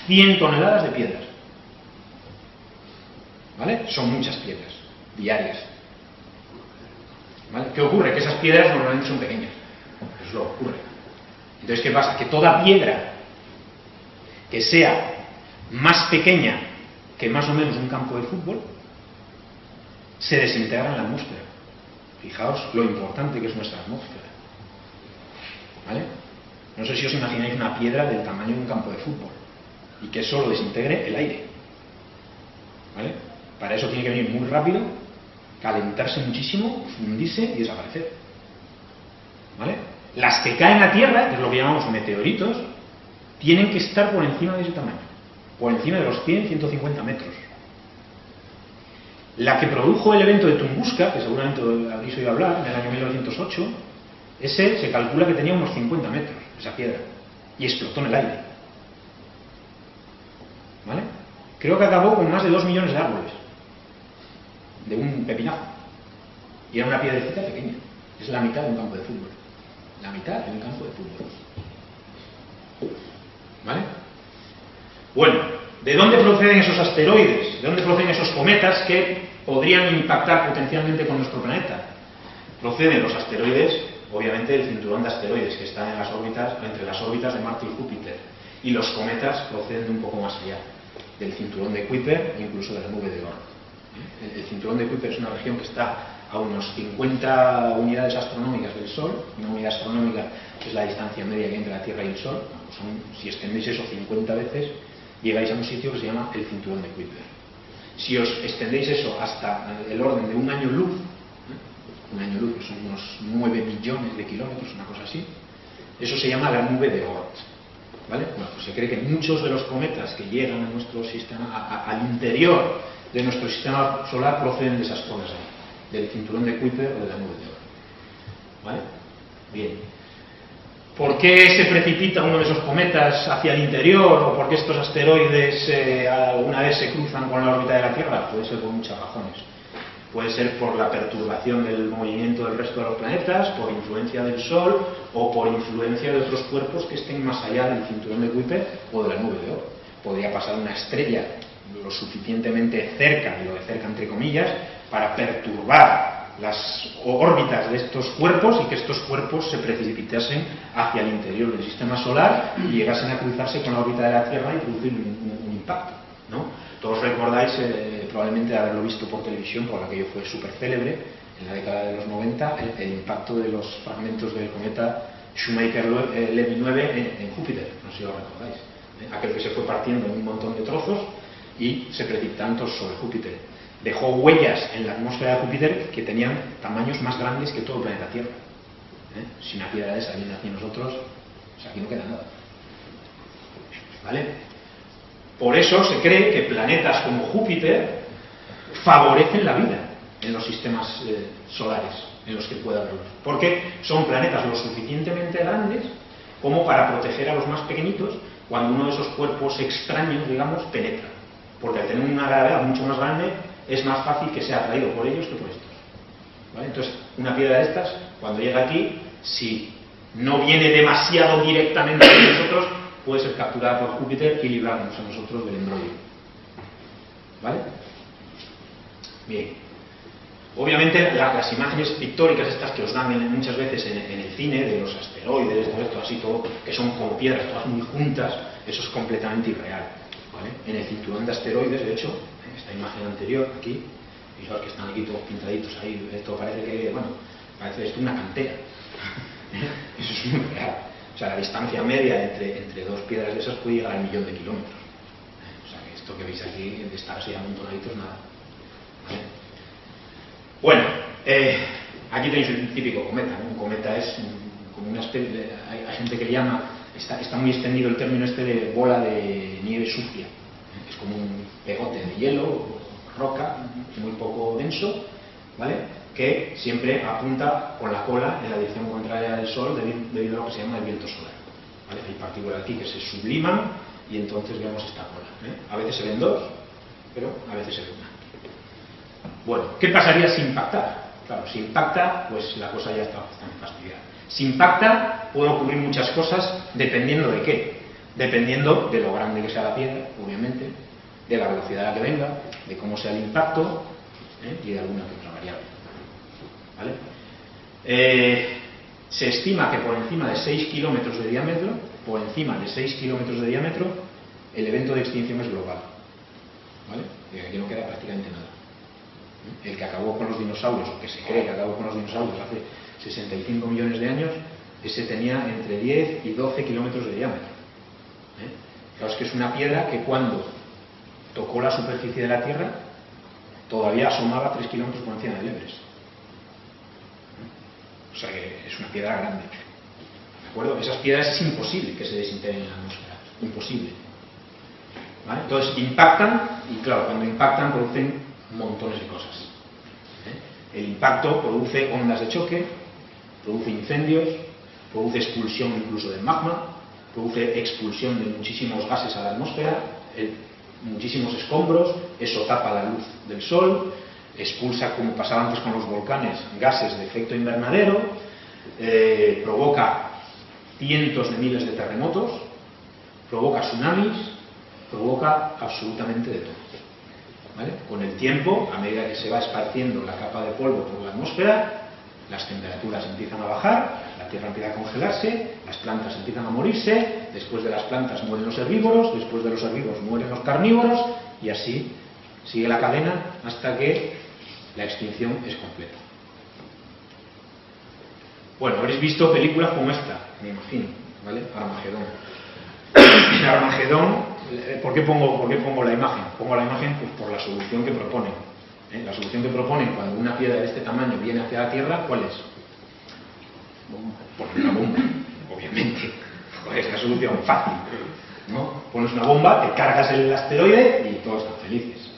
100 toneladas de piedras. ¿Vale? Son muchas piedras diarias. ¿Vale? ¿Qué ocurre? Que esas piedras normalmente son pequeñas. Eso es lo que ocurre. Entonces, ¿qué pasa? Que toda piedra que sea más pequeña que más o menos un campo de fútbol se desintegra en la atmósfera. Fijaos lo importante que es nuestra atmósfera. ¿Vale? No sé si os imagináis una piedra del tamaño de un campo de fútbol y que solo desintegre el aire. ¿Vale? Para eso tiene que venir muy rápido, calentarse muchísimo, fundirse y desaparecer. ¿Vale? Las que caen a tierra, que es lo que llamamos meteoritos, tienen que estar por encima de ese tamaño, por encima de los 100-150 metros. La que produjo el evento de Tunguska, que seguramente habréis oído hablar, en el año 1908, ese se calcula que tenía unos 50 metros, esa piedra, y explotó en el aire. ¿Vale? Creo que acabó con más de 2 millones de árboles, de un pepinazo. Y era una piedrecita pequeña, es la mitad de un campo de fútbol. La mitad de un campo de fútbol. ¿Vale? Bueno, ¿de dónde proceden esos asteroides? ¿De dónde proceden esos cometas que podrían impactar potencialmente con nuestro planeta? Proceden los asteroides, obviamente, del cinturón de asteroides que están en las órbitas, entre las órbitas de Marte y Júpiter. Y los cometas proceden de un poco más allá, del cinturón de Kuiper e incluso de la nube de Oort. El cinturón de Kuiper es una región que está a unos 50 unidades astronómicas del Sol. Una unidad astronómica es la distancia media que hay entre la Tierra y el Sol. Si extendéis eso 50 veces, llegáis a un sitio que se llama el cinturón de Kuiper. Si os extendéis eso hasta el orden de un año luz, un año luz, que son unos 9 billones de kilómetros, una cosa así, eso se llama la nube de Oort. ¿Vale? Bueno, pues se cree que muchos de los cometas que llegan a nuestro sistema, al interior de nuestro sistema solar, proceden de esas zonas ahí, del cinturón de Kuiper o de la nube de Oort. ¿Vale? Bien. ¿Por qué se precipita uno de esos cometas hacia el interior? ¿O por qué estos asteroides alguna vez se cruzan con la órbita de la Tierra? Puede ser por muchas razones. Puede ser por la perturbación del movimiento del resto de los planetas, por influencia del Sol o por influencia de otros cuerpos que estén más allá del cinturón de Kuiper o de la nube de Oort. Podría pasar una estrella lo suficientemente cerca, digo de cerca entre comillas, para perturbar las órbitas de estos cuerpos y que estos cuerpos se precipitasen hacia el interior del sistema solar y llegasen a cruzarse con la órbita de la Tierra y producir un impacto, ¿no? Todos recordáis probablemente haberlo visto por televisión, por aquello fue súper célebre en la década de los 90, el impacto de los fragmentos del cometa Shoemaker-Levy 9 en Júpiter, no sé si lo recordáis, aquel que se fue partiendo en un montón de trozos y se precipitaron todos sobre Júpiter. Dejó huellas en la atmósfera de Júpiter que tenían tamaños más grandes que todo el planeta Tierra. Si una piedra de esa viene hacia nosotros, pues aquí no queda nada. ¿Vale? Por eso se cree que planetas como Júpiter favorecen la vida en los sistemas solares en los que pueda haber luz. Porque son planetas lo suficientemente grandes como para proteger a los más pequeñitos cuando uno de esos cuerpos extraños, digamos, penetra. Porque al tener una gravedad mucho más grande, es más fácil que sea atraído por ellos que por estos. ¿Vale? Entonces, una piedra de estas, cuando llega aquí, si no viene demasiado directamente de nosotros, puede ser capturada por Júpiter y librarnos a nosotros del embrollo. ¿Vale? Bien. Obviamente, las imágenes pictóricas estas que os dan muchas veces en el cine, de los asteroides, todo esto así, todo, que son como piedras todas muy juntas, eso es completamente irreal. ¿Vale? En el cinturón de asteroides, de hecho, en esta imagen anterior, aquí, fijaos que están aquí todos pintaditos ahí, esto parece que, bueno, parece esto una cantera. Eso es muy real. O sea, la distancia media entre dos piedras de esas puede llegar al 1.000.000 de kilómetros. O sea, que esto que veis aquí, de estar así amontonaditos, nada. ¿Vale? Bueno, aquí tenéis el típico cometa, ¿no? Un cometa es como una especie de, hay gente que le llama, está muy extendido el término este de bola de nieve sucia. Es como un pegote de hielo, roca, muy poco denso, ¿vale? Que siempre apunta con la cola en la dirección contraria del Sol debido a lo que se llama el viento solar. ¿Vale? Hay partículas aquí que se subliman y entonces vemos esta cola. A veces se ven dos, pero a veces se ve una. Bueno, ¿qué pasaría si impactara? Claro, si impacta, pues la cosa ya está bastante fastidiada. Si impacta, pueden ocurrir muchas cosas dependiendo de qué. Dependiendo de lo grande que sea la piedra, obviamente, de la velocidad a la que venga, de cómo sea el impacto y de alguna que otra variable. ¿Vale? Se estima que por encima de 6 kilómetros de diámetro, el evento de extinción es global. ¿Vale? Y aquí no queda prácticamente nada. El que acabó con los dinosaurios, o que se cree que acabó con los dinosaurios hace 65 millones de años, ese tenía entre 10 y 12 kilómetros de diámetro. Claro, es que es una piedra que cuando tocó la superficie de la Tierra todavía asomaba 3 kilómetros por encima del Everest. O sea que es una piedra grande. ¿De acuerdo? Esas piedras es imposible que se desintegren en la atmósfera. Imposible. ¿Vale? Entonces impactan y claro, cuando impactan producen montones de cosas. El impacto produce ondas de choque, produce incendios, produce expulsión incluso del magma, produce expulsión de muchísimos gases a la atmósfera, muchísimos escombros, eso tapa la luz del Sol, expulsa, como pasaba antes con los volcanes, gases de efecto invernadero, provoca cientos de miles de terremotos, provoca tsunamis, provoca absolutamente de todo. ¿Vale? Con el tiempo, a medida que se va esparciendo la capa de polvo por la atmósfera, las temperaturas empiezan a bajar, la Tierra empieza a congelarse, las plantas empiezan a morirse, después de las plantas mueren los herbívoros, después de los herbívoros mueren los carnívoros, y así sigue la cadena hasta que la extinción es completa. Bueno, habréis visto películas como esta, me imagino, ¿vale? Armagedón. En Armagedón, ¿por qué pongo la imagen? Pongo la imagen pues, por la solución que proponen. La solución que proponen cuando una piedra de este tamaño viene hacia la Tierra, ¿cuál es? Poner una bomba, obviamente. Joder, es una solución fácil, ¿no? Pones una bomba, te cargas el asteroide y todos están felices.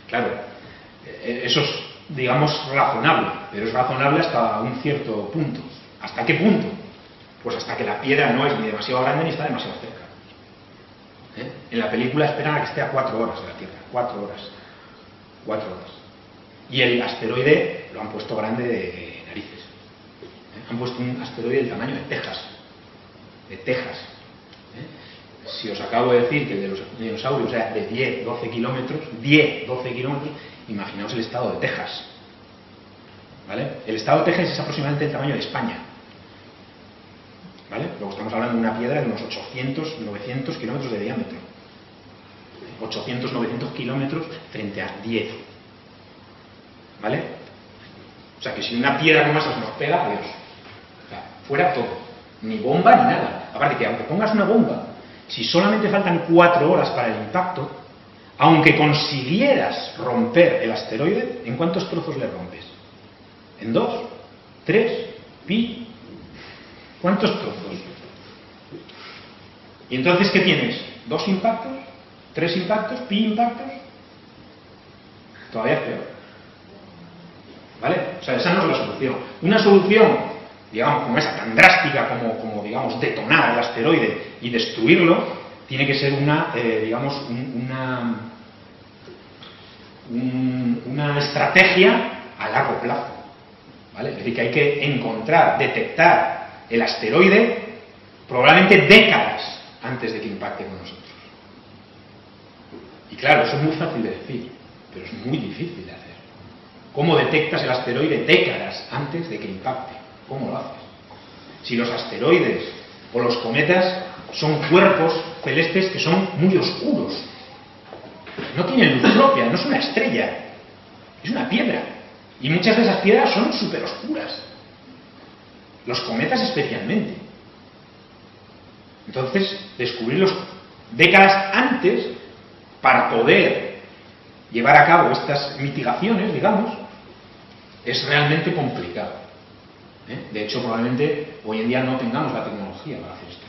Claro, eso es, digamos, razonable, pero es razonable hasta un cierto punto. ¿Hasta qué punto? Pues hasta que la piedra no es ni demasiado grande ni está demasiado cerca. En la película esperan a que esté a 4 horas de la Tierra. 4 horas. 4 horas. Y el asteroide lo han puesto grande de narices. Han puesto un asteroide del tamaño de Texas. De Texas. Si os acabo de decir que el de los dinosaurios era de 10-12 kilómetros, 10-12 kilómetros, imaginaos el estado de Texas. ¿Vale? El estado de Texas es aproximadamente el tamaño de España. ¿Vale? Luego estamos hablando de una piedra de unos 800-900 kilómetros de diámetro. 800-900 kilómetros frente a 10. ¿Vale? O sea que si una piedra como esa nos pega, adiós. O sea, fuera todo. Ni bomba ni nada. Aparte que aunque pongas una bomba, si solamente faltan 4 horas para el impacto, aunque consiguieras romper el asteroide, ¿en cuántos trozos le rompes? ¿En 2? ¿3? ¿Pi? ¿Cuántos trozos? ¿Y entonces qué tienes? ¿2 impactos? ¿3 impactos? ¿Pi impactos? Todavía es peor. ¿Vale? O sea, esa no es la solución. Una solución, digamos, como esa, tan drástica como digamos, detonar el asteroide y destruirlo, tiene que ser una, digamos, una estrategia a largo plazo. ¿Vale? Es decir, que hay que encontrar, detectar el asteroide probablemente décadas antes de que impacte con nosotros. Y claro, eso es muy fácil de decir, pero es muy difícil de hacer. ¿Cómo detectas el asteroide décadas antes de que impacte? ¿Cómo lo haces? Si los asteroides o los cometas son cuerpos celestes que son muy oscuros, no tienen luz propia, no es una estrella, es una piedra. Y muchas de esas piedras son súper oscuras. Los cometas especialmente. Entonces, descubrirlos décadas antes para poder llevar a cabo estas mitigaciones, digamos, es realmente complicado. De hecho, probablemente hoy en día no tengamos la tecnología para hacer esto.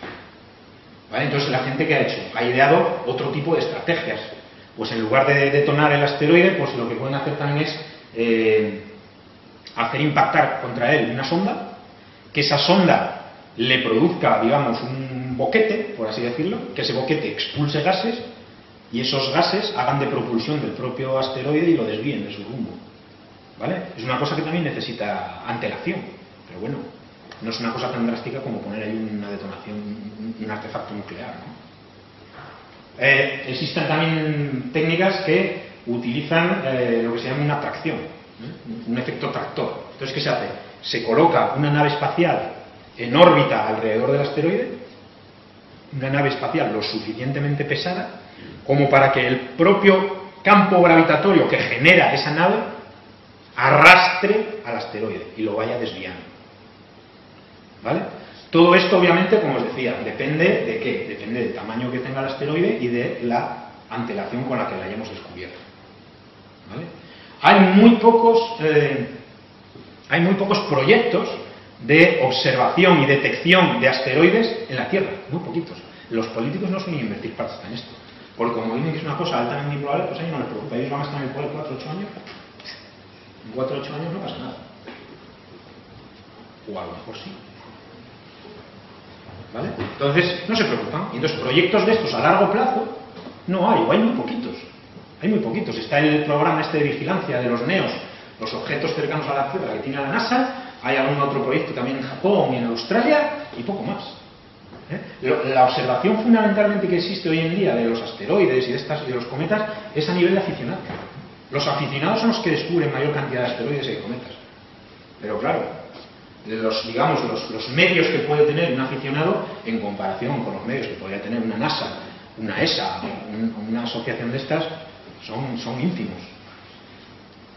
¿Vale? Entonces, la gente que ha hecho, ha ideado otro tipo de estrategias. Pues en lugar de detonar el asteroide, pues lo que pueden hacer también es hacer impactar contra él una sonda, que esa sonda le produzca, digamos, un boquete, por así decirlo, que ese boquete expulse gases y esos gases hagan de propulsión del propio asteroide y lo desvíen de su rumbo. ¿Vale? Es una cosa que también necesita antelación, pero bueno, no es una cosa tan drástica como poner ahí una detonación, un artefacto nuclear, ¿no? Existen también técnicas que utilizan lo que se llama una tracción, un efecto tractor. Entonces, ¿qué se hace? Se coloca una nave espacial en órbita alrededor del asteroide, una nave espacial lo suficientemente pesada como para que el propio campo gravitatorio que genera esa nave arrastre al asteroide y lo vaya desviando. ¿Vale? Todo esto, obviamente, como os decía, depende de qué, depende del tamaño que tenga el asteroide y de la antelación con la que la hayamos descubierto. ¿Vale? Hay muy pocos proyectos de observación y detección de asteroides en la Tierra, muy poquitos. Los políticos no suelen invertir pasta en esto, porque como dicen que es una cosa altamente improbable, pues a ellos no les preocupa. Ellos van a estar en el poder 4 o 8 años, en 4 o 8 años no pasa nada. O a lo mejor sí. ¿Vale? Entonces, no se preocupan. Y entonces, proyectos de estos a largo plazo no hay, o hay muy poquitos. Hay muy poquitos. Está el programa este de vigilancia de los NEOS, los objetos cercanos a la Tierra que tiene la NASA. Hay algún otro proyecto también en Japón y en Australia, y poco más. La observación fundamentalmente que existe hoy en día de los asteroides y de los cometas es a nivel de aficionado. Los aficionados son los que descubren mayor cantidad de asteroides y de cometas. Pero claro, los medios que puede tener un aficionado en comparación con los medios que podría tener una NASA, una ESA, una asociación de estas, son ínfimos.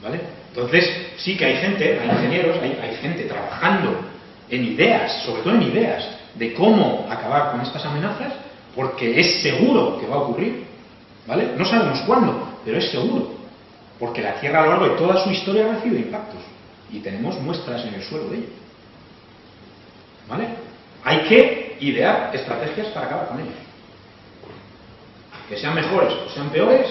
¿Vale? Entonces, sí que hay gente, hay ingenieros, hay gente trabajando en ideas, sobre todo en ideas, de cómo acabar con estas amenazas, porque es seguro que va a ocurrir, ¿vale? No sabemos cuándo, pero es seguro, porque la Tierra a lo largo de toda su historia ha recibido impactos, y tenemos muestras en el suelo de ello, ¿vale? Hay que idear estrategias para acabar con ellos. Que sean mejores o sean peores,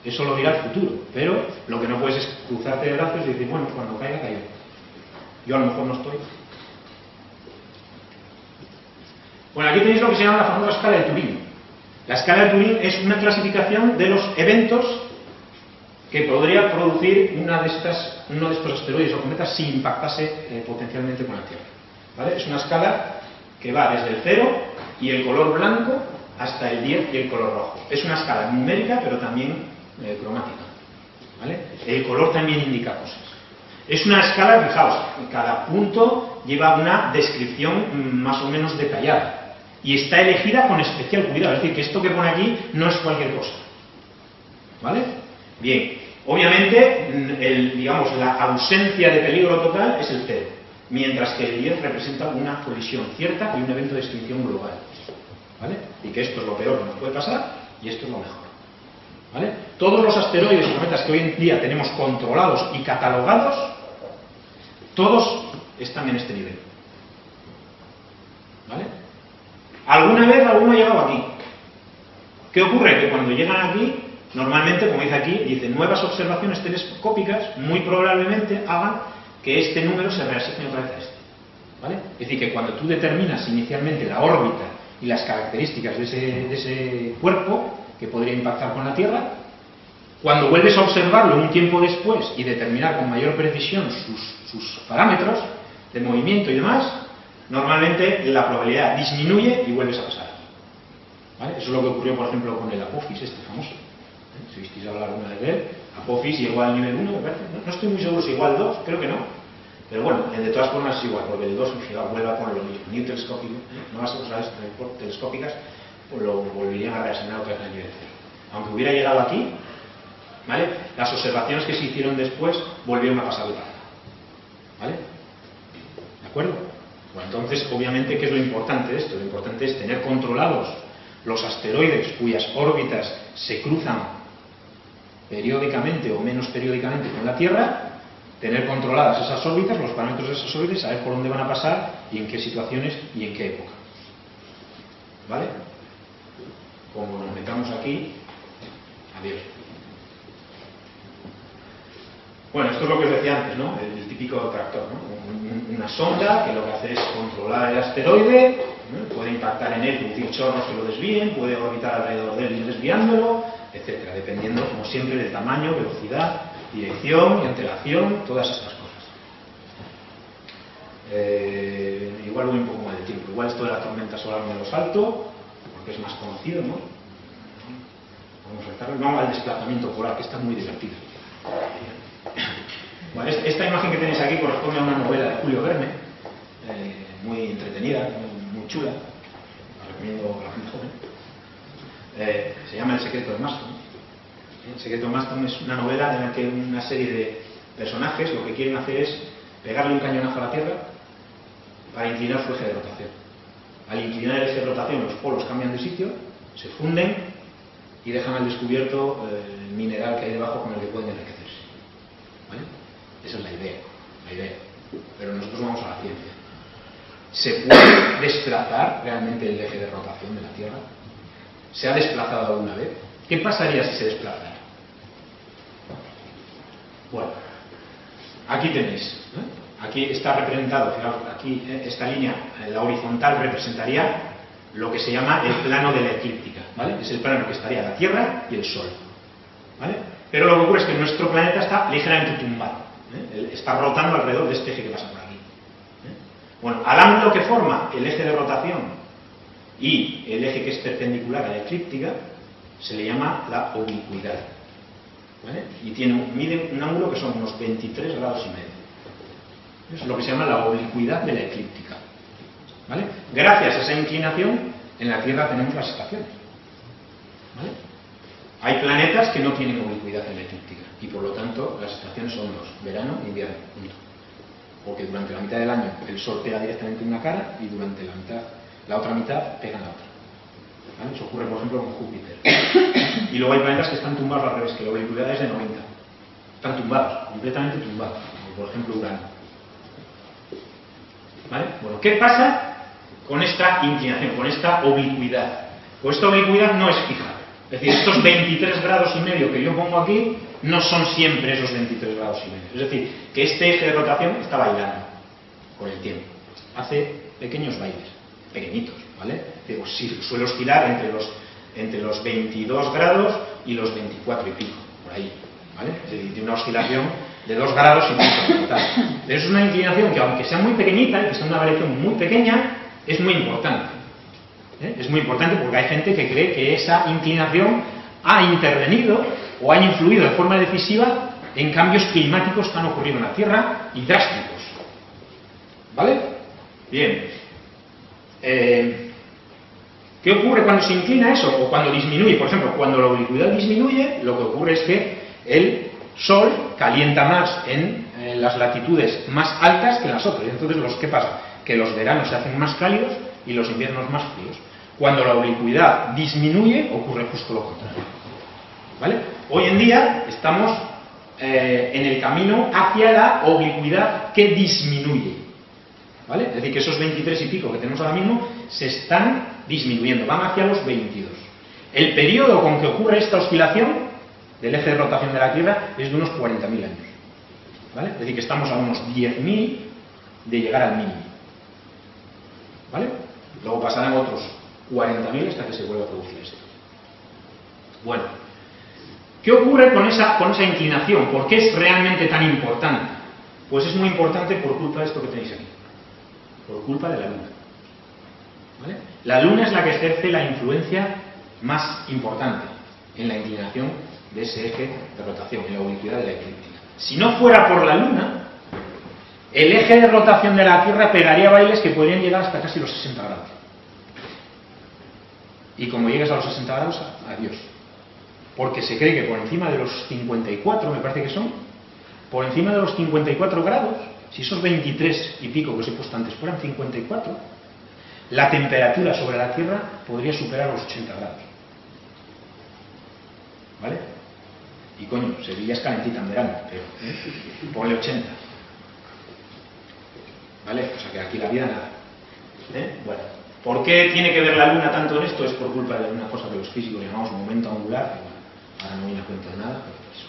eso lo dirá el futuro, pero lo que no puedes es cruzarte de brazos y decir, bueno, cuando caiga, caiga. Yo a lo mejor no estoy. Bueno, aquí tenéis lo que se llama la famosa escala de Turing. La escala de Turing es una clasificación de los eventos que podría producir uno de estos asteroides o cometas si impactase potencialmente con la Tierra, ¿vale? Es una escala que va desde el 0 y el color blanco hasta el 10 y el color rojo. Es una escala numérica, pero también cromática, ¿vale? El color también indica cosas. Es una escala, fijaos, cada punto lleva una descripción más o menos detallada y está elegida con especial cuidado, es decir, que esto que pone aquí no es cualquier cosa, ¿vale? Bien, obviamente, digamos, la ausencia de peligro total es el 0, mientras que el 10 representa una colisión cierta y un evento de extinción global, ¿vale? Y que esto es lo peor que nos puede pasar y esto es lo mejor, ¿vale? Todos los asteroides y cometas que hoy en día tenemos controlados y catalogados, todos están en este nivel, ¿vale? ¿Alguna vez alguno ha llegado aquí? ¿Qué ocurre? Que cuando llegan aquí, normalmente, como dice aquí, dice nuevas observaciones telescópicas muy probablemente hagan que este número se reasigne otra vez a este, ¿vale? Es decir, que cuando tú determinas inicialmente la órbita y las características de ese cuerpo que podría impactar con la Tierra, cuando vuelves a observarlo un tiempo después y determinar con mayor precisión sus parámetros de movimiento y demás, normalmente la probabilidad disminuye y vuelves a pasar, ¿vale? Eso es lo que ocurrió, por ejemplo, con el Apophis este famoso, ¿eh? Si visteis hablar alguna vez de él, Apophis llegó al nivel 1, me parece. No estoy muy seguro si llegó al 2, creo que no. Pero bueno, de todas formas es igual, porque el 2 vuelve a poner lo mismo. New telescópico, nuevas observaciones telescópicas, pues lo volverían a reasignar otra vez al nivel 0. Aunque hubiera llegado aquí, ¿vale? Las observaciones que se hicieron después volvieron a pasar de página, ¿vale? ¿De acuerdo? Bueno, entonces, obviamente, ¿qué es lo importante de esto? Lo importante es tener controlados los asteroides cuyas órbitas se cruzan periódicamente o menos periódicamente con la Tierra, tener controladas esas órbitas, los parámetros de esas órbitas, saber por dónde van a pasar y en qué situaciones y en qué época, ¿vale? Como nos metamos aquí, adiós. Bueno, esto es lo que os decía antes, ¿no? El típico tractor, ¿no? Una sonda que lo que hace es controlar el asteroide, ¿no? Puede impactar en él, producir chorros que lo desvíen, puede orbitar alrededor de él y desviándolo, etcétera, dependiendo, como siempre, del tamaño, velocidad, dirección y antelación, todas estas cosas. Igual voy un poco más de tiempo. Igual esto de la tormenta solar me lo salto, porque es más conocido, ¿no? Vamos al desplazamiento polar, que está muy divertido. Bueno, esta imagen que tenéis aquí corresponde a una novela de Julio Verne, muy entretenida, muy chula, la recomiendo a la gente joven. Se llama El secreto de Maston. El secreto de Maston es una novela en la que una serie de personajes lo que quieren hacer es pegarle un cañonazo a la Tierra para inclinar su eje de rotación. Al inclinar el eje de rotación, los polos cambian de sitio, se funden y dejan al descubierto el mineral que hay debajo con el que pueden enriquecerse, ¿vale? Esa es la idea. Pero nosotros vamos a la ciencia. ¿Se puede desplazar realmente el eje de rotación de la Tierra? ¿Se ha desplazado alguna vez? ¿Qué pasaría si se desplazara? Bueno, aquí tenéis, ¿eh? Aquí está representado, fijaos, aquí esta línea, la horizontal, representaría lo que se llama el plano de la eclíptica, ¿vale? Es el plano que estaría la Tierra y el Sol, ¿vale? Pero lo que ocurre es que nuestro planeta está ligeramente tumbado, ¿eh? Está rotando alrededor de este eje que pasa por aquí, ¿eh? Bueno, al ángulo que forma el eje de rotación y el eje que es perpendicular a la eclíptica se le llama la oblicuidad, ¿vale? Y mide un ángulo que son unos 23 grados y medio. Es lo que se llama la oblicuidad de la eclíptica, ¿vale? Gracias a esa inclinación, en la Tierra tenemos las estaciones, ¿vale? Hay planetas que no tienen oblicuidad en la eclíptica y por lo tanto las estaciones son dos, verano e invierno, punto. porque durante la mitad del año el Sol pega directamente en una cara y durante la otra mitad pega en la otra. ¿Vale? Eso ocurre, por ejemplo, con Júpiter. Y luego hay planetas que están tumbados al revés, que la oblicuidad es de 90. Están tumbados, completamente tumbados, como por ejemplo Urano. ¿Vale? Bueno, ¿qué pasa con esta inclinación, con esta oblicuidad? Pues esta oblicuidad no es fija. Es decir, estos 23 grados y medio que yo pongo aquí no son siempre esos 23 grados y medio. Es decir, que este eje de rotación está bailando con el tiempo. Hace pequeños bailes, pequeñitos, ¿vale? Pues sí, suele oscilar entre los 22 grados y los 24 y pico, por ahí, ¿vale? Es decir, tiene una oscilación de 2 grados y pico total. Pero es una inclinación que, aunque sea muy pequeñita, que sea una variación muy pequeña, es muy importante. Es muy importante porque hay gente que cree que esa inclinación ha intervenido o ha influido de forma decisiva en cambios climáticos que han ocurrido en la Tierra y drásticos. ¿Vale? Bien. ¿Qué ocurre cuando se inclina eso o cuando disminuye? Por ejemplo, cuando la oblicuidad disminuye, lo que ocurre es que el Sol calienta más en las latitudes más altas que en las otras. Y entonces, ¿qué pasa? Que los veranos se hacen más cálidos y los inviernos más fríos. Cuando la oblicuidad disminuye, ocurre justo lo contrario. ¿Vale? Hoy en día estamos en el camino hacia la oblicuidad que disminuye. ¿Vale? Es decir, que esos 23 y pico que tenemos ahora mismo se están disminuyendo, van hacia los 22. El periodo con que ocurre esta oscilación del eje de rotación de la Tierra es de unos 40.000 años. ¿Vale? Es decir, que estamos a unos 10.000 de llegar al mínimo. ¿Vale? Luego pasarán otros 40.000 hasta que se vuelva a producir esto. Bueno, ¿qué ocurre con esa inclinación? ¿Por qué es realmente tan importante? Pues es muy importante por culpa de esto que tenéis aquí. Por culpa de la Luna. ¿Vale? La Luna es la que ejerce la influencia más importante en la inclinación de ese eje de rotación, en la oblicuidad de la eclíptica. Si no fuera por la Luna, el eje de rotación de la Tierra pegaría bailes que podrían llegar hasta casi los 60 grados. Y como llegues a los 60 grados, adiós. Porque se cree que por encima de los 54, me parece que son, por encima de los 54 grados, si esos 23 y pico que os he puesto antes fueran 54, la temperatura sobre la Tierra podría superar los 80 grados. ¿Vale? Y coño, Sevilla es calentita en verano, pero ponle 80. ¿Vale? O sea que aquí la vida nada. Bueno, ¿por qué tiene que ver la Luna tanto en esto? Es por culpa de una cosa que los físicos llamamos momento angular, que bueno, ahora no viene a cuento de nada, pero eso.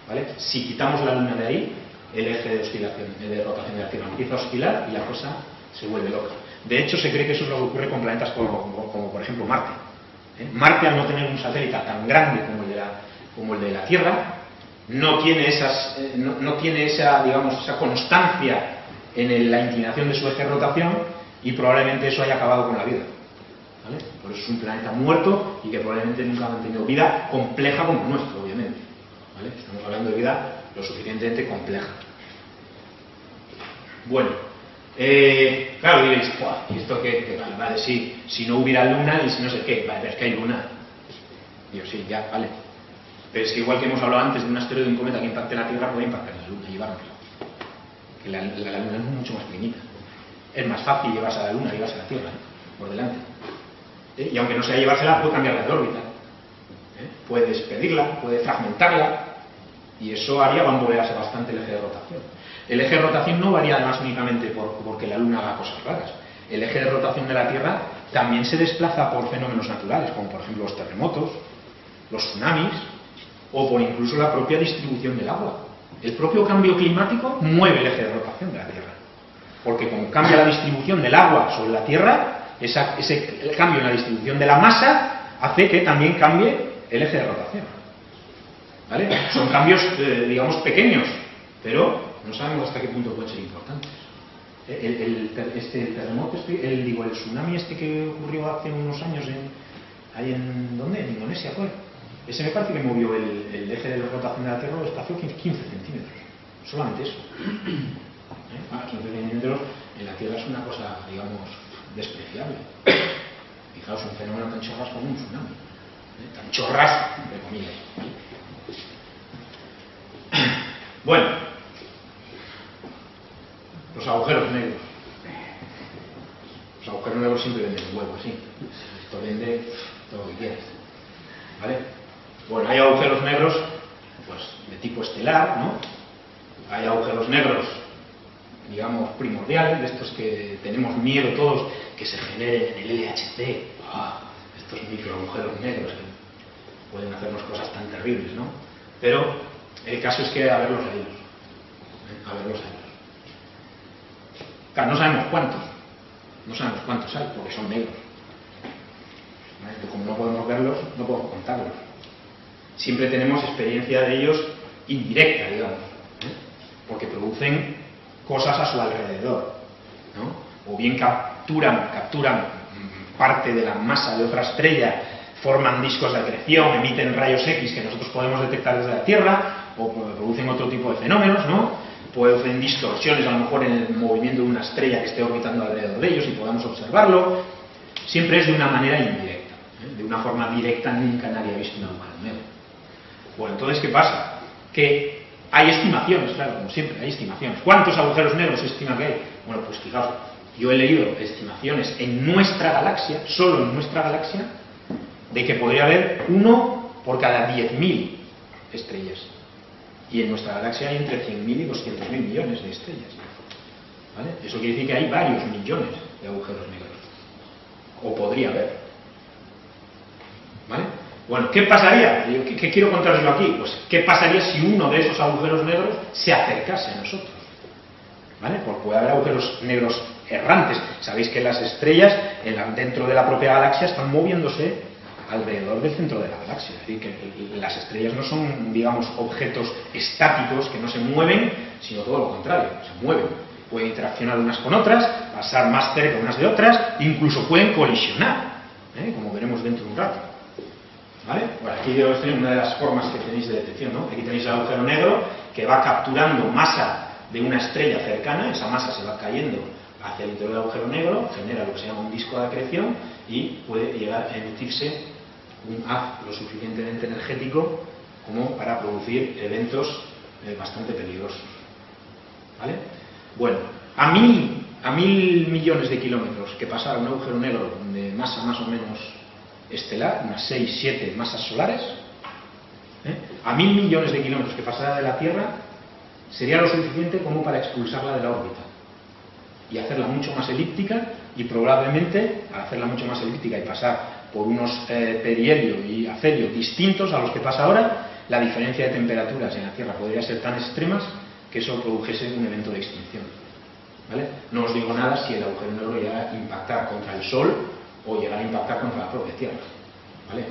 ¿Vale? Si quitamos la Luna de ahí, el eje de oscilación, de rotación de la Tierra empieza a oscilar y la cosa se vuelve loca. De hecho, se cree que eso es lo que ocurre con planetas como por ejemplo Marte. Marte, al no tener un satélite tan grande como el de la Tierra, no tiene esa, digamos, esa constancia en la inclinación de su eje de rotación y probablemente eso haya acabado con la vida. ¿Vale? Por eso es un planeta muerto y que probablemente nunca ha mantenido vida compleja como el nuestro, obviamente. ¿Vale? Estamos hablando de vida lo suficientemente compleja. Bueno, claro, diréis, ¿y esto qué? Vale, sí, si no hubiera luna y si no sé qué, vale, pero es que hay luna. Digo, sí, ya, vale. Pero es que igual que hemos hablado antes de un asteroide o un cometa que impacte la Tierra, puede impactar la luna y llevárnosla. Que la luna es mucho más pequeñita. Es más fácil llevarse a la luna, llevarse a la Tierra, por delante. Y aunque no sea llevársela, puede cambiarla de órbita. Puede despedirla, puede fragmentarla, y eso haría bambolearse bastante el eje de rotación. El eje de rotación no varía además únicamente porque la Luna haga cosas raras. El eje de rotación de la Tierra también se desplaza por fenómenos naturales, como por ejemplo los terremotos, los tsunamis, o por incluso la propia distribución del agua. El propio cambio climático mueve el eje de rotación de la Tierra. Porque como cambia la distribución del agua sobre la Tierra, ese cambio en la distribución de la masa hace que también cambie el eje de rotación. ¿Vale? Son cambios, digamos, pequeños, pero no sabemos hasta qué punto pueden ser importantes. El terremoto, el tsunami que ocurrió hace unos años ¿dónde? En Indonesia fue. Ese me parece que movió el eje de rotación de la Tierra, lo desplació 15 centímetros. Solamente eso. 15 centímetros en la Tierra es una cosa, digamos, despreciable. Fijaos, un fenómeno tan chorras como un tsunami. Tan chorras, entre comillas. Bueno, los agujeros negros. Los agujeros negros siempre venden un huevo, sí. Esto vende todo lo que quieras. ¿Vale? Bueno, hay agujeros negros pues, de tipo estelar, ¿no? Hay agujeros negros, digamos, primordiales, de estos que tenemos miedo todos que se generen en el LHC. Estos microagujeros negros que pueden hacernos cosas tan terribles, ¿no? Pero el caso es que a verlos a ellos. A verlos a ellos. Claro, no sabemos cuántos. No sabemos cuántos hay, porque son negros. ¿Vale? Como no podemos verlos, no podemos contarlos. Siempre tenemos experiencia de ellos indirecta, digamos, porque producen cosas a su alrededor, ¿no? O bien capturan parte de la masa de otra estrella, forman discos de acreción, emiten rayos X que nosotros podemos detectar desde la Tierra, o producen otro tipo de fenómenos, ¿no? Producen distorsiones a lo mejor en el movimiento de una estrella que esté orbitando alrededor de ellos y podamos observarlo. Siempre es de una manera indirecta, de una forma directa nunca nadie ha visto un agujero negro. Bueno, entonces, ¿qué pasa? Que hay estimaciones, claro, como siempre, hay estimaciones. ¿Cuántos agujeros negros se estima que hay? Bueno, pues fijaos, yo he leído estimaciones en nuestra galaxia, solo en nuestra galaxia, de que podría haber uno por cada 10.000 estrellas. Y en nuestra galaxia hay entre 100.000 y 200.000 millones de estrellas. ¿Vale? Eso quiere decir que hay varios millones de agujeros negros. O podría haber. ¿Vale? Bueno, ¿qué pasaría? ¿Qué quiero contaros yo aquí? Pues, ¿qué pasaría si uno de esos agujeros negros se acercase a nosotros? ¿Vale? Porque puede haber agujeros negros errantes. Sabéis que las estrellas, dentro de la propia galaxia, están moviéndose alrededor del centro de la galaxia. Es decir, que las estrellas no son, digamos, objetos estáticos que no se mueven, sino todo lo contrario, se mueven. Pueden interaccionar unas con otras, pasar más cerca unas de otras, incluso pueden colisionar, como veremos dentro de un rato. ¿Vale? Bueno, aquí tenéis una de las formas que tenéis de detección, ¿no? Aquí tenéis el agujero negro que va capturando masa de una estrella cercana, esa masa se va cayendo hacia el interior del agujero negro, genera lo que se llama un disco de acreción y puede llegar a emitirse un haz lo suficientemente energético como para producir eventos bastante peligrosos. ¿Vale? Bueno, a mil millones de kilómetros que pasara un agujero negro de masa más o menos estelar, unas 6, 7 masas solares, a 1.000 millones de kilómetros que pasara de la Tierra, sería lo suficiente como para expulsarla de la órbita y hacerla mucho más elíptica, y probablemente al hacerla mucho más elíptica y pasar por unos perihelio y afelio distintos a los que pasa ahora, la diferencia de temperaturas en la Tierra podría ser tan extremas que eso produjese un evento de extinción. ¿Vale? No os digo nada si el agujero negro llegara a impactar contra el Sol o llegar a impactar contra la propia Tierra. ¿Vale?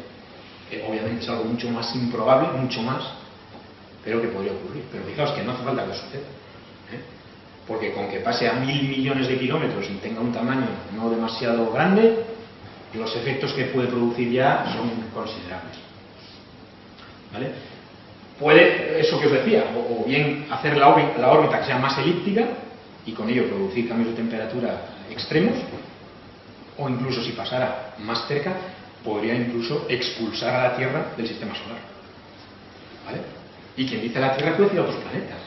Obviamente es algo mucho más improbable, mucho más, pero que podría ocurrir. Pero fijaos que no hace falta que suceda. Porque con que pase a 1.000 millones de kilómetros y tenga un tamaño no demasiado grande, los efectos que puede producir ya son considerables. ¿Vale? Puede, eso que os decía, o bien hacer la órbita que sea más elíptica y con ello producir cambios de temperatura extremos, o incluso si pasara más cerca, podría incluso expulsar a la Tierra del sistema solar. ¿Vale? Y quien dice la Tierra puede decir a otros planetas.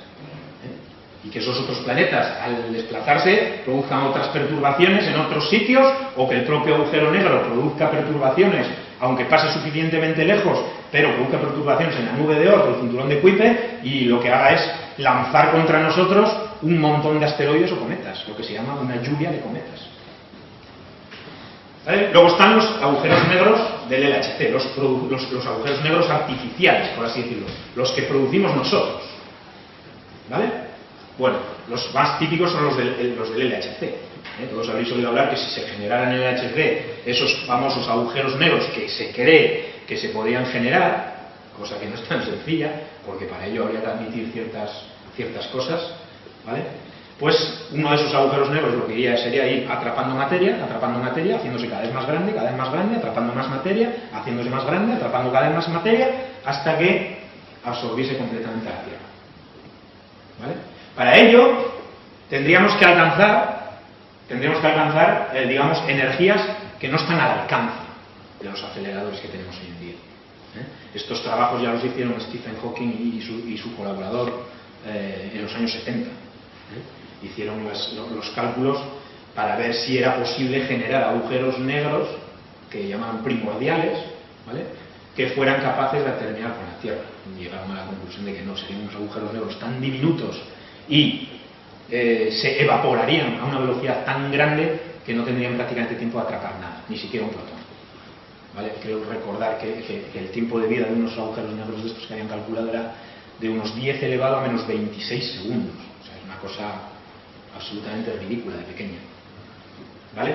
Y que esos otros planetas, al desplazarse, produzcan otras perturbaciones en otros sitios, o que el propio agujero negro produzca perturbaciones, aunque pase suficientemente lejos, pero produzca perturbaciones en la nube de Oort, el cinturón de Kuiper, y lo que haga es lanzar contra nosotros un montón de asteroides o cometas, lo que se llama una lluvia de cometas. ¿Vale? Luego están los agujeros negros del LHC, los agujeros negros artificiales, por así decirlo, los que producimos nosotros. ¿Vale? Bueno, los más típicos son los del LHC. Todos habréis oído hablar que si se generaran en el LHC esos famosos agujeros negros que se cree que se podían generar, cosa que no es tan sencilla, porque para ello habría que admitir ciertas cosas, ¿vale? Pues uno de esos agujeros negros lo que iría sería ir atrapando materia, haciéndose cada vez más grande, atrapando más materia, haciéndose más grande, atrapando cada vez más materia, hasta que absorbiese completamente a la Tierra. ¿Vale? Para ello tendríamos que alcanzar, digamos, energías que no están al alcance de los aceleradores que tenemos hoy en día. Estos trabajos ya los hicieron Stephen Hawking y su colaborador en los años 70. Hicieron los cálculos para ver si era posible generar agujeros negros, que llaman primordiales, ¿vale?, que fueran capaces de terminar con la Tierra. Llegaron a la conclusión de que no, serían unos agujeros negros tan diminutos y se evaporarían a una velocidad tan grande que no tendrían prácticamente tiempo de atrapar nada, ni siquiera un protón. ¿Vale? Creo recordar que el tiempo de vida de unos agujeros negros de estos que habían calculado era de unos 10 elevado a menos 26 segundos. O sea, es una cosa absolutamente ridícula de pequeña. ¿Vale?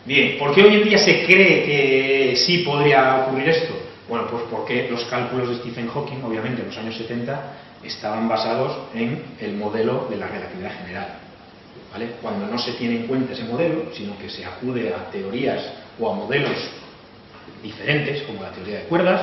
Bien, ¿por qué hoy en día se cree que sí podría ocurrir esto? Bueno, pues porque los cálculos de Stephen Hawking, obviamente en los años 70, estaban basados en el modelo de la relatividad general. ¿Vale? Cuando no se tiene en cuenta ese modelo, sino que se acude a teorías o a modelos diferentes, como la teoría de cuerdas,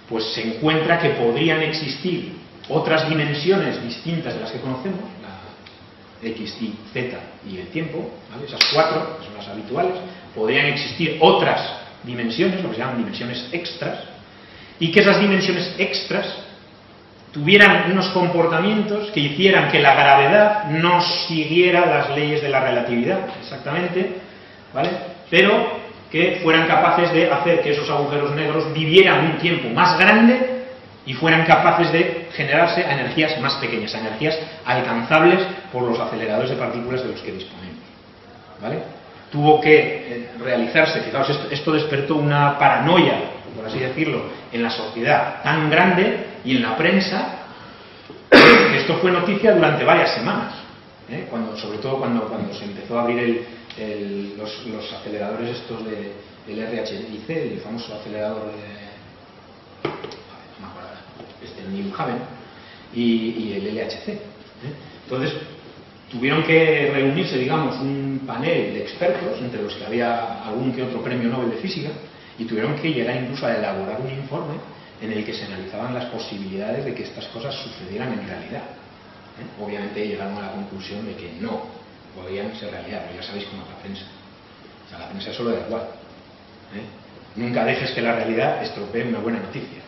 pues se encuentra que podrían existir otras dimensiones distintas de las que conocemos, la X, Y, Z y el tiempo, ¿vale? Esas cuatro, que son las habituales, podrían existir otras dimensiones, lo que se llaman dimensiones extras, y que esas dimensiones extras tuvieran unos comportamientos que hicieran que la gravedad no siguiera las leyes de la relatividad, exactamente, ¿vale?, pero que fueran capaces de hacer que esos agujeros negros vivieran un tiempo más grande y fueran capaces de generarse a energías más pequeñas, a energías alcanzables por los aceleradores de partículas de los que disponemos. ¿Vale? Tuvo que realizarse, fijaos, esto despertó una paranoia, por así decirlo, en la sociedad tan grande y en la prensa, que esto fue noticia durante varias semanas, sobre todo cuando se empezó a abrir los aceleradores estos del RHIC, el famoso acelerador de no me acuerdo, New Haven y el LHC. Entonces tuvieron que reunirse, digamos, un panel de expertos, entre los que había algún que otro premio Nobel de Física, y tuvieron que llegar incluso a elaborar un informe en el que se analizaban las posibilidades de que estas cosas sucedieran en realidad. Obviamente llegaron a la conclusión de que no podían ser realidad, pero ya sabéis cómo es la prensa. O sea, la prensa solo da igual. Nunca dejes que la realidad estropee una buena noticia.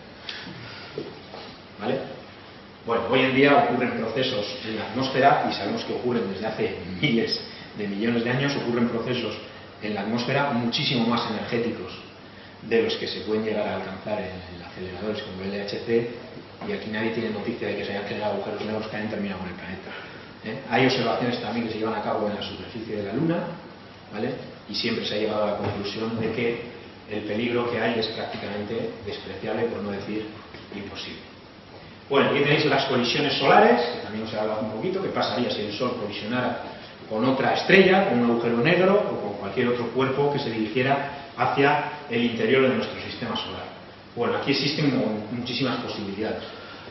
¿Vale? Bueno, hoy en día ocurren procesos en la atmósfera, y sabemos que ocurren desde hace miles de millones de años, ocurren procesos en la atmósfera muchísimo más energéticos de los que se pueden llegar a alcanzar en aceleradores como el LHC, y aquí nadie tiene noticia de que se hayan generado agujeros negros que hayan terminado con el planeta. Hay observaciones también que se llevan a cabo en la superficie de la Luna, ¿vale? Y siempre se ha llegado a la conclusión de que el peligro que hay es prácticamente despreciable, por no decir imposible. Bueno, aquí tenéis las colisiones solares, que también os he hablado un poquito. ¿Qué pasaría si el Sol colisionara con otra estrella, con un agujero negro o con cualquier otro cuerpo que se dirigiera hacia el interior de nuestro sistema solar? Bueno, aquí existen muchísimas posibilidades.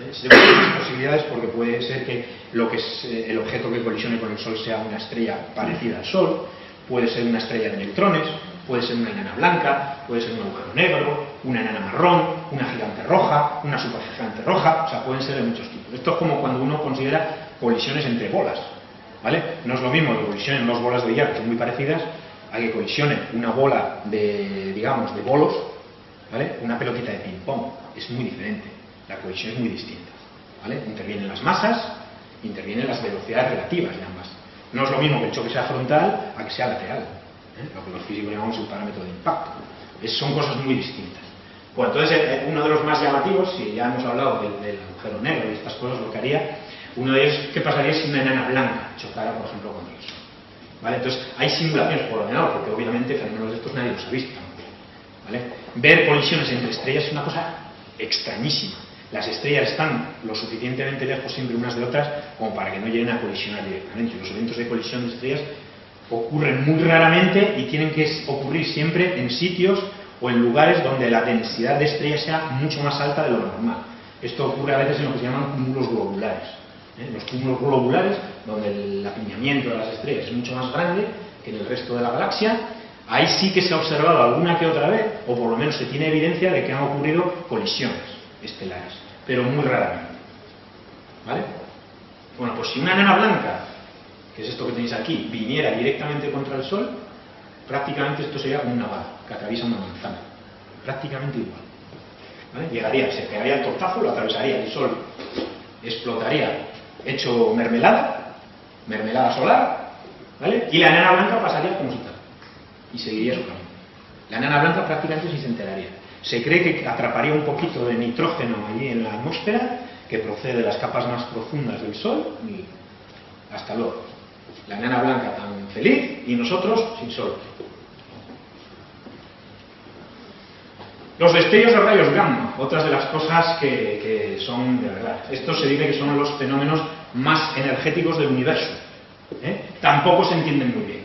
Existen muchísimas posibilidades porque puede ser que el objeto que colisione con el Sol sea una estrella parecida al Sol, puede ser una estrella de neutrones, puede ser una enana blanca, puede ser un agujero negro, una enana marrón, una gigante roja, una supergigante roja, o sea, pueden ser de muchos tipos. Esto es como cuando uno considera colisiones entre bolas, ¿vale? No es lo mismo que colisionen dos bolas de billar que son muy parecidas a que colisione una bola de, digamos, de bolos, ¿vale?, una pelotita de ping-pong. Es muy diferente, la colisión es muy distinta, ¿vale? Intervienen las masas, intervienen las velocidades relativas de ambas. No es lo mismo que el choque sea frontal a que sea lateral, lo que los físicos llamamos el parámetro de impacto. Son cosas muy distintas. Bueno, entonces uno de los más llamativos, si ya hemos hablado del agujero negro y estas cosas, lo que haría, uno de ellos, ¿qué pasaría si una enana blanca chocara, por ejemplo, contra el Sol? ¿Vale? Entonces hay simulaciones por ordenador, porque obviamente fenómenos de estos nadie los ha visto tampoco, ¿vale? Ver colisiones entre estrellas es una cosa extrañísima. Las estrellas están lo suficientemente lejos siempre unas de otras como para que no lleguen a colisionar directamente. Los eventos de colisión de estrellas ocurren muy raramente y tienen que ocurrir siempre en sitios o en lugares donde la densidad de estrellas sea mucho más alta de lo normal. Esto ocurre a veces en lo que se llaman cúmulos globulares. Los cúmulos globulares, donde el apiñamiento de las estrellas es mucho más grande que en el resto de la galaxia, ahí sí que se ha observado alguna que otra vez, o por lo menos se tiene evidencia de que han ocurrido colisiones estelares, pero muy raramente. ¿Vale? Bueno, pues si una enana blanca, que es esto que tenéis aquí, viniera directamente contra el Sol, prácticamente esto sería como una bala que atraviesa una manzana, prácticamente igual. ¿Vale? Llegaría, se pegaría el tortazo, lo atravesaría, el Sol explotaría hecho mermelada, mermelada solar, ¿vale? Y la enana blanca pasaría como si tal, y seguiría su camino. La enana blanca prácticamente sí se enteraría. Se cree que atraparía un poquito de nitrógeno allí en la atmósfera, que procede de las capas más profundas del Sol, y hasta luego. La enana blanca tan feliz y nosotros sin Sol. Los destellos de rayos gamma, otras de las cosas que son de verdad. Estos se dice que son los fenómenos más energéticos del universo. Tampoco se entienden muy bien.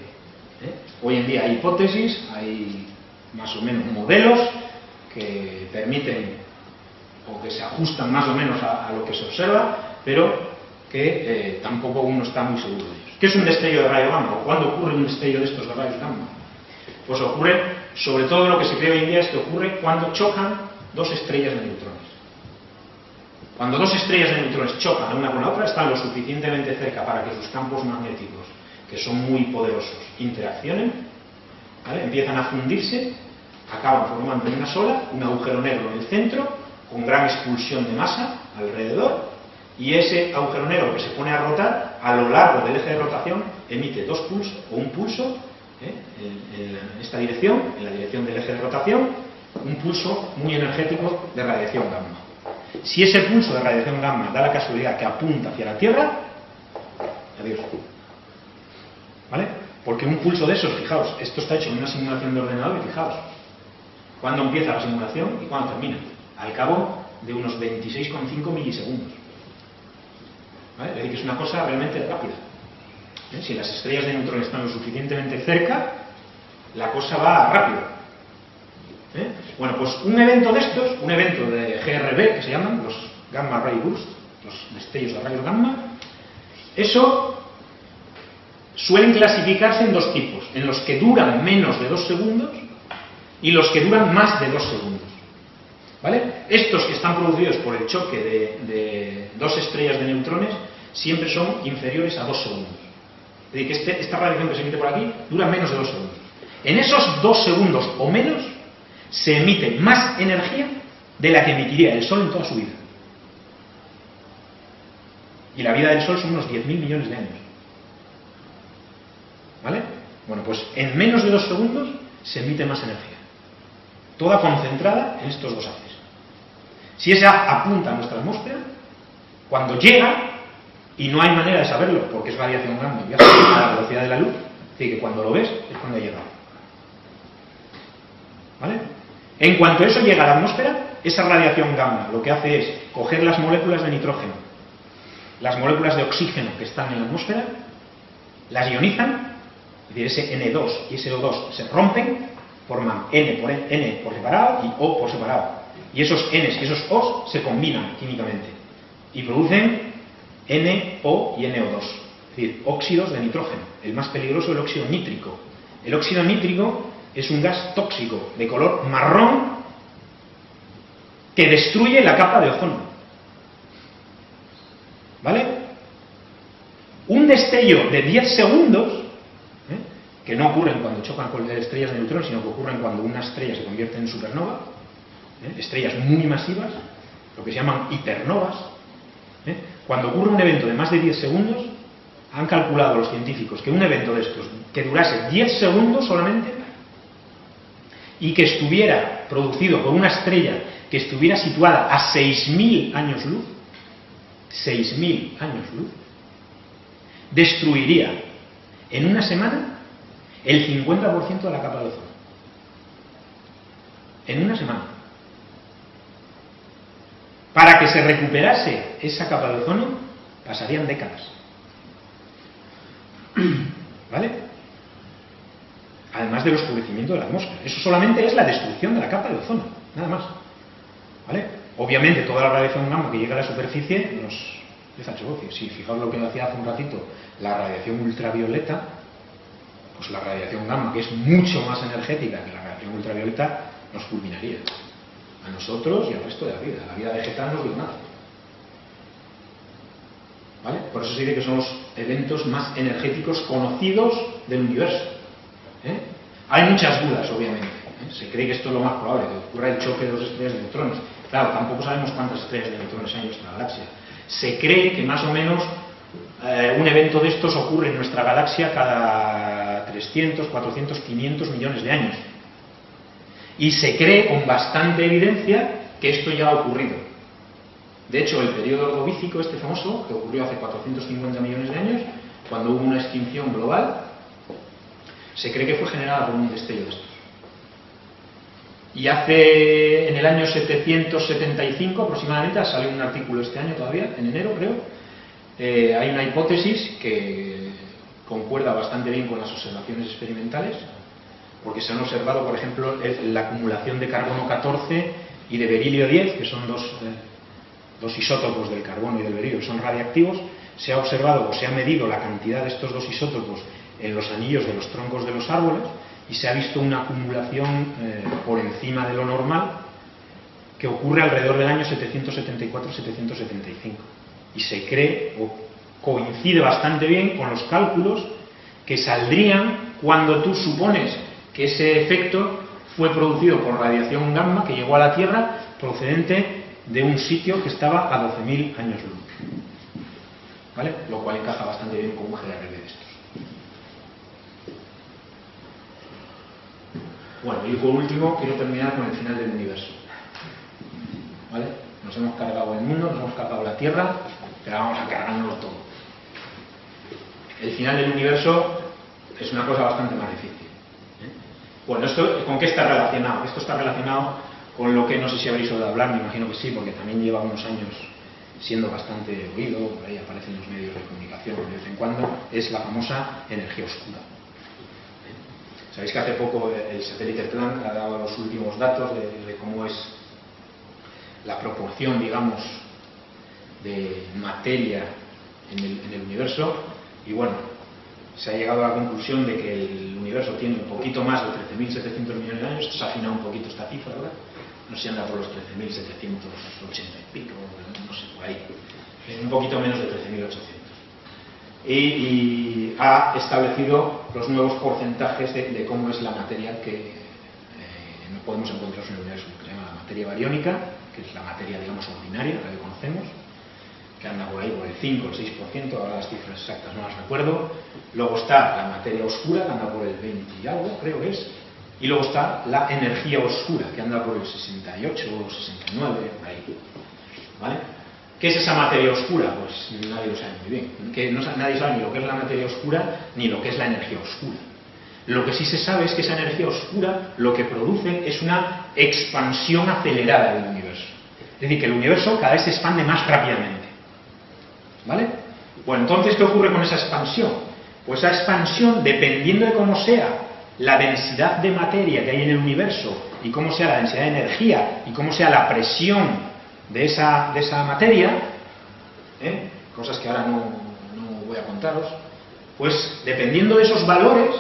Hoy en día hay hipótesis, hay más o menos modelos que permiten o que se ajustan más o menos a lo que se observa, pero que tampoco uno está muy seguro de ellos. ¿Qué es un destello de rayo gamma? ¿O cuándo ocurre un destello de estos de rayos gamma? Pues ocurre, sobre todo lo que se cree hoy en día es que ocurre cuando chocan dos estrellas de neutrones. Cuando dos estrellas de neutrones chocan una con la otra, están lo suficientemente cerca para que sus campos magnéticos, que son muy poderosos, interaccionen, ¿vale? Empiezan a fundirse, acaban formando una sola, un agujero negro en el centro, con gran expulsión de masa alrededor, y ese agujero negro que se pone a rotar, a lo largo del eje de rotación, emite dos pulsos, o un pulso, en esta dirección, en la dirección del eje de rotación, un pulso muy energético de radiación gamma. Si ese pulso de radiación gamma da la casualidad que apunta hacia la Tierra, adiós. ¿Vale? Porque un pulso de esos, fijaos, esto está hecho en una simulación de ordenador y fijaos, ¿cuándo empieza la simulación y cuándo termina? Al cabo de unos 26,5 milisegundos. ¿Vale? Es decir, que es una cosa realmente rápida. Si las estrellas de neutrones están lo suficientemente cerca, la cosa va rápido. Bueno, pues un evento de estos, un evento de GRB, que se llaman los Gamma Ray Burst, los destellos de rayos gamma, eso suelen clasificarse en dos tipos, en los que duran menos de 2 segundos y los que duran más de 2 segundos. ¿Vale? Estos que están producidos por el choque de dos estrellas de neutrones siempre son inferiores a 2 segundos. Es decir, que esta radiación que se emite por aquí dura menos de 2 segundos. En esos 2 segundos o menos se emite más energía de la que emitiría el Sol en toda su vida. Y la vida del Sol son unos 10.000 millones de años. ¿Vale? Bueno, pues en menos de 2 segundos se emite más energía. Toda concentrada en estos dos haces. Si esa apunta a nuestra atmósfera, cuando llega, y no hay manera de saberlo porque es radiación gamma y viaja a la velocidad de la luz, es decir, que cuando lo ves es cuando ha llegado. ¿Vale? En cuanto eso llega a la atmósfera, esa radiación gamma lo que hace es coger las moléculas de nitrógeno, las moléculas de oxígeno que están en la atmósfera, las ionizan, es decir, ese N2 y ese O2 se rompen, forman N por separado y O por separado. Y esos Ns y esos Os se combinan químicamente y producen NO y NO2, es decir, óxidos de nitrógeno. El más peligroso es el óxido nítrico. El óxido nítrico es un gas tóxico de color marrón que destruye la capa de ozono. ¿Vale? Un destello de 10 segundos, que no ocurren cuando chocan con estrellas de neutrones, sino que ocurren cuando una estrella se convierte en supernova, estrellas muy masivas, lo que se llaman hipernovas. Cuando ocurre un evento de más de 10 segundos, han calculado los científicos que un evento de estos que durase 10 segundos solamente y que estuviera producido por una estrella que estuviera situada a 6.000 años luz, 6.000 años luz, destruiría en una semana el 50% de la capa de ozono. En una semana. Para que se recuperase esa capa de ozono, pasarían décadas. ¿Vale? Además del oscurecimiento de la atmósfera. Eso solamente es la destrucción de la capa de ozono, nada más. ¿Vale? Obviamente, toda la radiación gamma que llega a la superficie nos deja choque. Si fijaos lo que decía hace un ratito, la radiación ultravioleta, pues la radiación gamma, que es mucho más energética que la radiación ultravioleta, nos fulminaría. A nosotros y al resto de la vida vegetal no es nada. ¿Vale? Por eso se dice que son los eventos más energéticos conocidos del universo. Hay muchas dudas, obviamente. Se cree que esto es lo más probable, que ocurra el choque de dos estrellas de neutrones. Claro, tampoco sabemos cuántas estrellas de neutrones hay en nuestra galaxia. Se cree que más o menos un evento de estos ocurre en nuestra galaxia cada 300, 400, 500 millones de años. Y se cree con bastante evidencia que esto ya ha ocurrido. De hecho, el periodo ordovícico, este famoso, que ocurrió hace 450 millones de años, cuando hubo una extinción global, se cree que fue generada por un destello de estos. Y en el año 775 aproximadamente, salió un artículo este año todavía, en enero creo, hay una hipótesis que concuerda bastante bien con las observaciones experimentales, porque se han observado, por ejemplo, la acumulación de carbono 14 y de berilio 10, que son dos isótopos del carbono y del berilio que son radiactivos. Se ha observado o se ha medido la cantidad de estos dos isótopos en los anillos de los troncos de los árboles y se ha visto una acumulación por encima de lo normal que ocurre alrededor del año 774-775. Y se cree, o coincide bastante bien con los cálculos que saldrían cuando tú supones que ese efecto fue producido por radiación gamma que llegó a la Tierra procedente de un sitio que estaba a 12.000 años luz. ¿Vale? Lo cual encaja bastante bien con un GRB de estos. Bueno, y por último quiero terminar con el final del universo. ¿Vale? Nos hemos cargado el mundo, nos hemos cargado la Tierra, pero vamos a cargárnoslo todo. El final del universo es una cosa bastante más difícil. Bueno, ¿esto con qué está relacionado? Esto está relacionado con lo que no sé si habréis oído hablar, me imagino que sí, porque también lleva unos años siendo bastante oído, por ahí aparecen los medios de comunicación de vez en cuando, es la famosa energía oscura. Sabéis que hace poco el satélite Planck ha dado los últimos datos de cómo es la proporción, digamos, de materia en el universo, y bueno, se ha llegado a la conclusión de que el universo tiene un poquito más de 13.700 millones de años. Esto se ha afinado un poquito esta cifra, ¿verdad? No sé si anda por los 13.780 y pico, no sé, por ahí. Un poquito menos de 13.800. Y ha establecido los nuevos porcentajes de cómo es la materia que no podemos encontrar en el universo, que se llama la materia bariónica, que es la materia, digamos, ordinaria, la que conocemos, que anda por ahí por el 5 o el 6%, ahora las cifras exactas no las recuerdo. Luego está la materia oscura, que anda por el 20 y algo, creo que es. Y luego está la energía oscura, que anda por el 68 o 69, por ahí. ¿Vale? ¿Qué es esa materia oscura? Pues nadie lo sabe muy bien. Que nadie sabe ni lo que es la materia oscura ni lo que es la energía oscura. Lo que sí se sabe es que esa energía oscura lo que produce es una expansión acelerada del universo. Es decir, que el universo cada vez se expande más rápidamente. ¿Vale? Bueno, entonces, ¿qué ocurre con esa expansión? Pues esa expansión, dependiendo de cómo sea la densidad de materia que hay en el universo y cómo sea la densidad de energía y cómo sea la presión de esa materia, cosas que ahora no voy a contaros, pues dependiendo de esos valores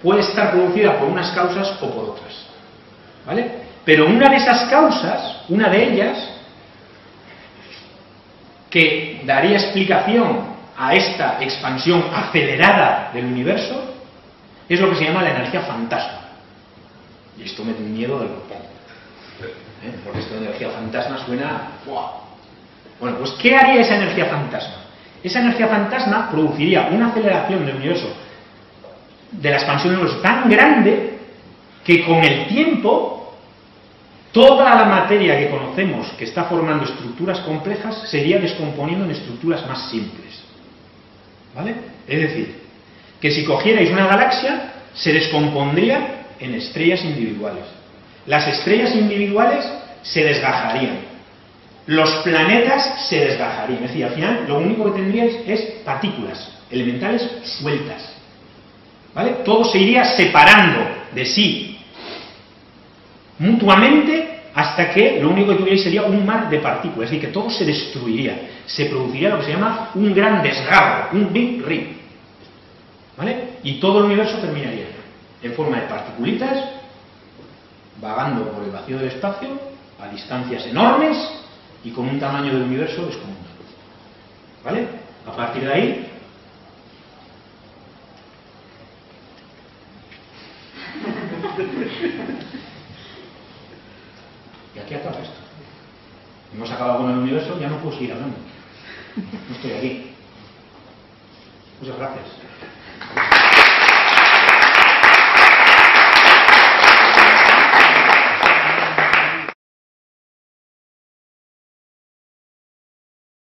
puede estar producida por unas causas o por otras. ¿Vale? Pero una de esas causas, una de ellas, que daría explicación a esta expansión acelerada del universo, es lo que se llama la energía fantasma. Y esto me da miedo del copón, porque esto de energía fantasma suena... ¡Wow! Bueno, pues ¿qué haría esa energía fantasma? Esa energía fantasma produciría una aceleración del universo, de la expansión del universo, tan grande que con el tiempo toda la materia que conocemos que está formando estructuras complejas se iría descomponiendo en estructuras más simples. ¿Vale? Es decir, que si cogierais una galaxia se descompondría en estrellas individuales. Las estrellas individuales se desgajarían. Los planetas se desgajarían. Es decir, al final lo único que tendríais es partículas elementales sueltas. ¿Vale? Todo se iría separando de sí mutuamente hasta que lo único que tuvierais sería un mar de partículas. Es decir, que todo se destruiría. Se produciría lo que se llama un gran desgarro, un Big Rip. ¿Vale? Y todo el universo terminaría en forma de particulitas vagando por el vacío del espacio a distancias enormes y con un tamaño del universo descomunal. ¿Vale? A partir de ahí y aquí acaba esto. Hemos acabado con el universo, ya no puedo seguir hablando. No estoy aquí. Muchas gracias.